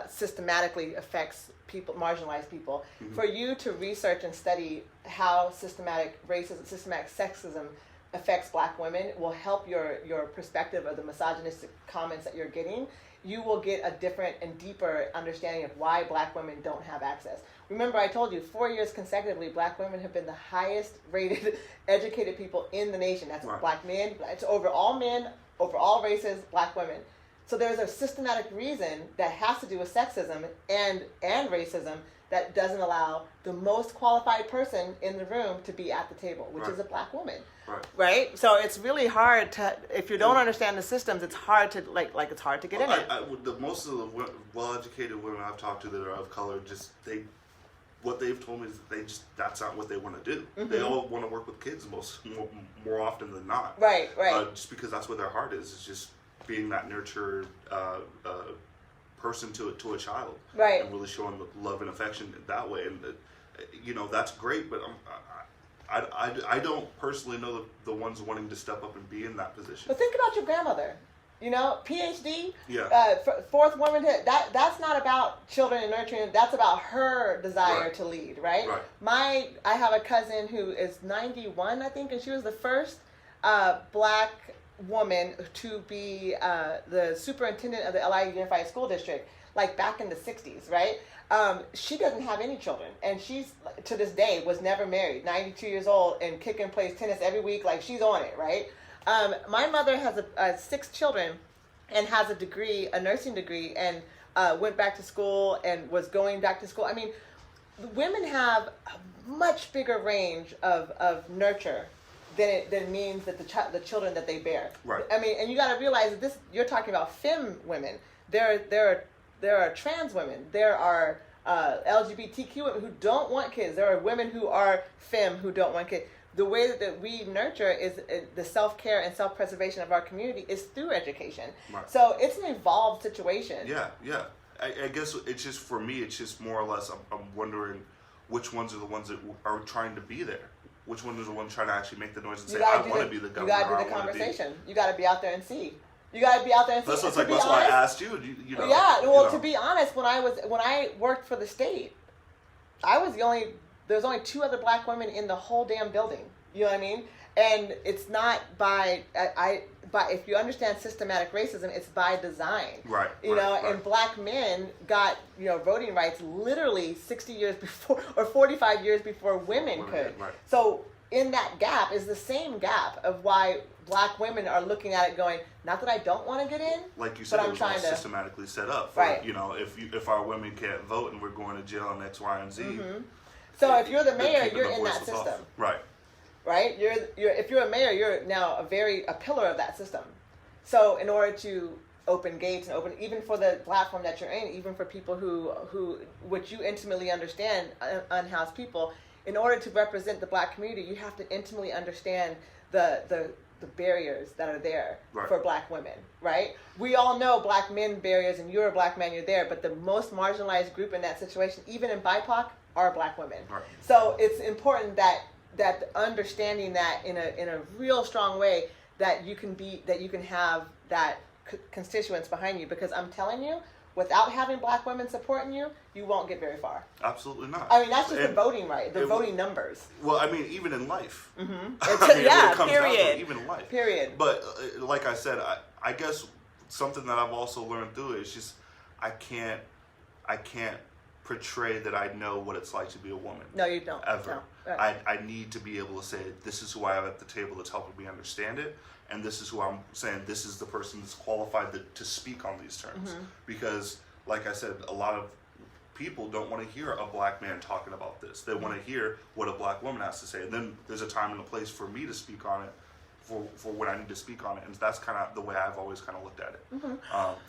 systematically affects people, marginalized people. Mm-hmm. For you to research and study how systematic racism, systematic sexism affects Black women will help your perspective of the misogynistic comments that you're getting. You will get a different and deeper understanding of why Black women don't have access. Remember, I told you 4 years consecutively, Black women have been the highest rated educated people in the nation. That's right. Black men. It's over all men, over all races, Black women. So there's a systematic reason that has to do with sexism and racism that doesn't allow the most qualified person in the room to be at the table, which is a Black woman. Right? So it's really hard to, if you don't understand the systems, it's hard to it's hard to get in it. Most of the well-educated women I've talked to that are of color, what they've told me is that that's not what they want to do. Mm-hmm. They all want to work with kids more often than not. Right. Just because that's where their heart is. It's just being that nurtured person to a child. Right. And really showing love and affection that way. And, that's great, but I don't personally know the ones wanting to step up and be in that position. But think about your grandmother. PhD, yeah. Fourth womanhood. That's not about children and nurturing. That's about her desire to lead, right? I have a cousin who is 91, I think, and she was the first Black woman to be the superintendent of the LI Unified School District, like back in the 60s, right? She doesn't have any children, and she's, to this day, was never married, 92 years old, and kicking plays tennis every week, like she's on it, right? My mother has 6 children and has a nursing degree, and went back to school and was going back to school. I mean, women have a much bigger range of nurture than means that the children that they bear. Right. I mean, and you got to realize that you're talking about femme women. There are trans women. There are LGBTQ women who don't want kids. There are women who are femme who don't want kids. The way that we nurture is the self-care and self-preservation of our community is through education. Right. So it's an evolved situation. Yeah. I guess it's just, for me, it's just more or less, I'm wondering which ones are the ones that are trying to be there. Which one is the one trying to actually make the noise and say, I want to be the governor? You got to do the conversation. You got to be out there and see. You got to be out there and see. That's why I asked you. To be honest, when I worked for the state, there's only 2 other Black women in the whole damn building. You know what I mean? And it's not by if you understand systematic racism, it's by design. Right. And Black men got voting rights literally 60 years before or 45 years before women could. Right. So in that gap is the same gap of why Black women are looking at it going, not that I don't want to get in, like you said, but it was all systematically set up. For, right. If our women can't vote and we're going to jail and X, Y, and Z. Mm-hmm. So if you're the mayor, you're in that system. Right. Right? If you're a mayor, you're now a pillar of that system. So in order to open gates and open, even for the platform that you're in, even for people who which you intimately understand, unhoused people, in order to represent the Black community, you have to intimately understand the barriers that are there for Black women, right? We all know Black men barriers, and you're a Black man, you're there, but the most marginalized group in that situation, even in BIPOC, are Black women. Right. So it's important that understanding that in a real strong way, that you can have that constituents behind you, because I'm telling you, without having Black women supporting you, you won't get very far. Absolutely not. I mean, that's just the voting voting numbers. Well, I mean, even in life. Mm-hmm. It comes period. down to even in life. Period. But like I said, I guess something that I've also learned through it is just I can't portray that I know what it's like to be a woman. No, you don't. Ever. No. Right. I need to be able to say, this is who I have at the table that's helping me understand it, and this is who I'm saying, this is the person that's qualified to speak on these terms. Mm-hmm. Because, like I said, a lot of people don't want to hear a Black man talking about this. They want to hear what a Black woman has to say. And then there's a time and a place for me to speak on it, for when I need to speak on it. And that's kind of the way I've always kind of looked at it. Mm-hmm.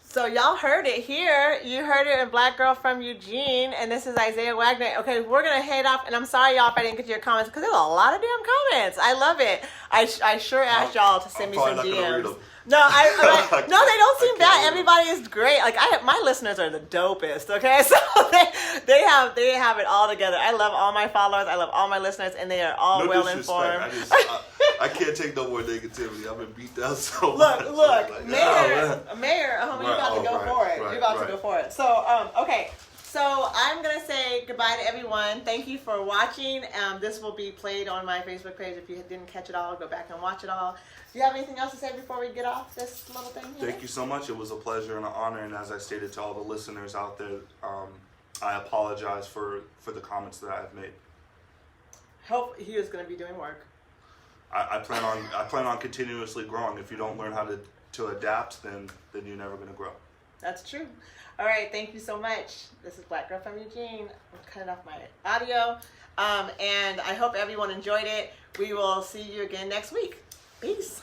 So y'all heard it here. You heard it in Black Girl from Eugene, and this is Isiah Wagoner. Okay, we're going to head off, and I'm sorry, y'all, if I didn't get to your comments, because there's a lot of damn comments. I love it. I sure asked y'all to send me some DMs. No, no, they don't seem bad. Everybody is great. Like my listeners are the dopest. Okay, so they have it all together. I love all my followers. I love all my listeners, and they are all well informed. I can't take no more negativity. I've been beat down so much. Look, like, Mayor, you're about to go for it. You're about to go for it. So, okay. So I'm going to say goodbye to everyone. Thank you for watching. This will be played on my Facebook page. If you didn't catch it all, go back and watch it all. Do you have anything else to say before we get off this little thing here? Thank you so much. It was a pleasure and an honor. And as I stated to all the listeners out there, I apologize for the comments that I've made. Hope he is going to be doing work. I plan on continuously growing. If you don't learn how to adapt, then you're never going to grow. That's true. All right, thank you so much. This is Black Girl from Eugene. I'm cutting off my audio. And I hope everyone enjoyed it. We will see you again next week. Peace.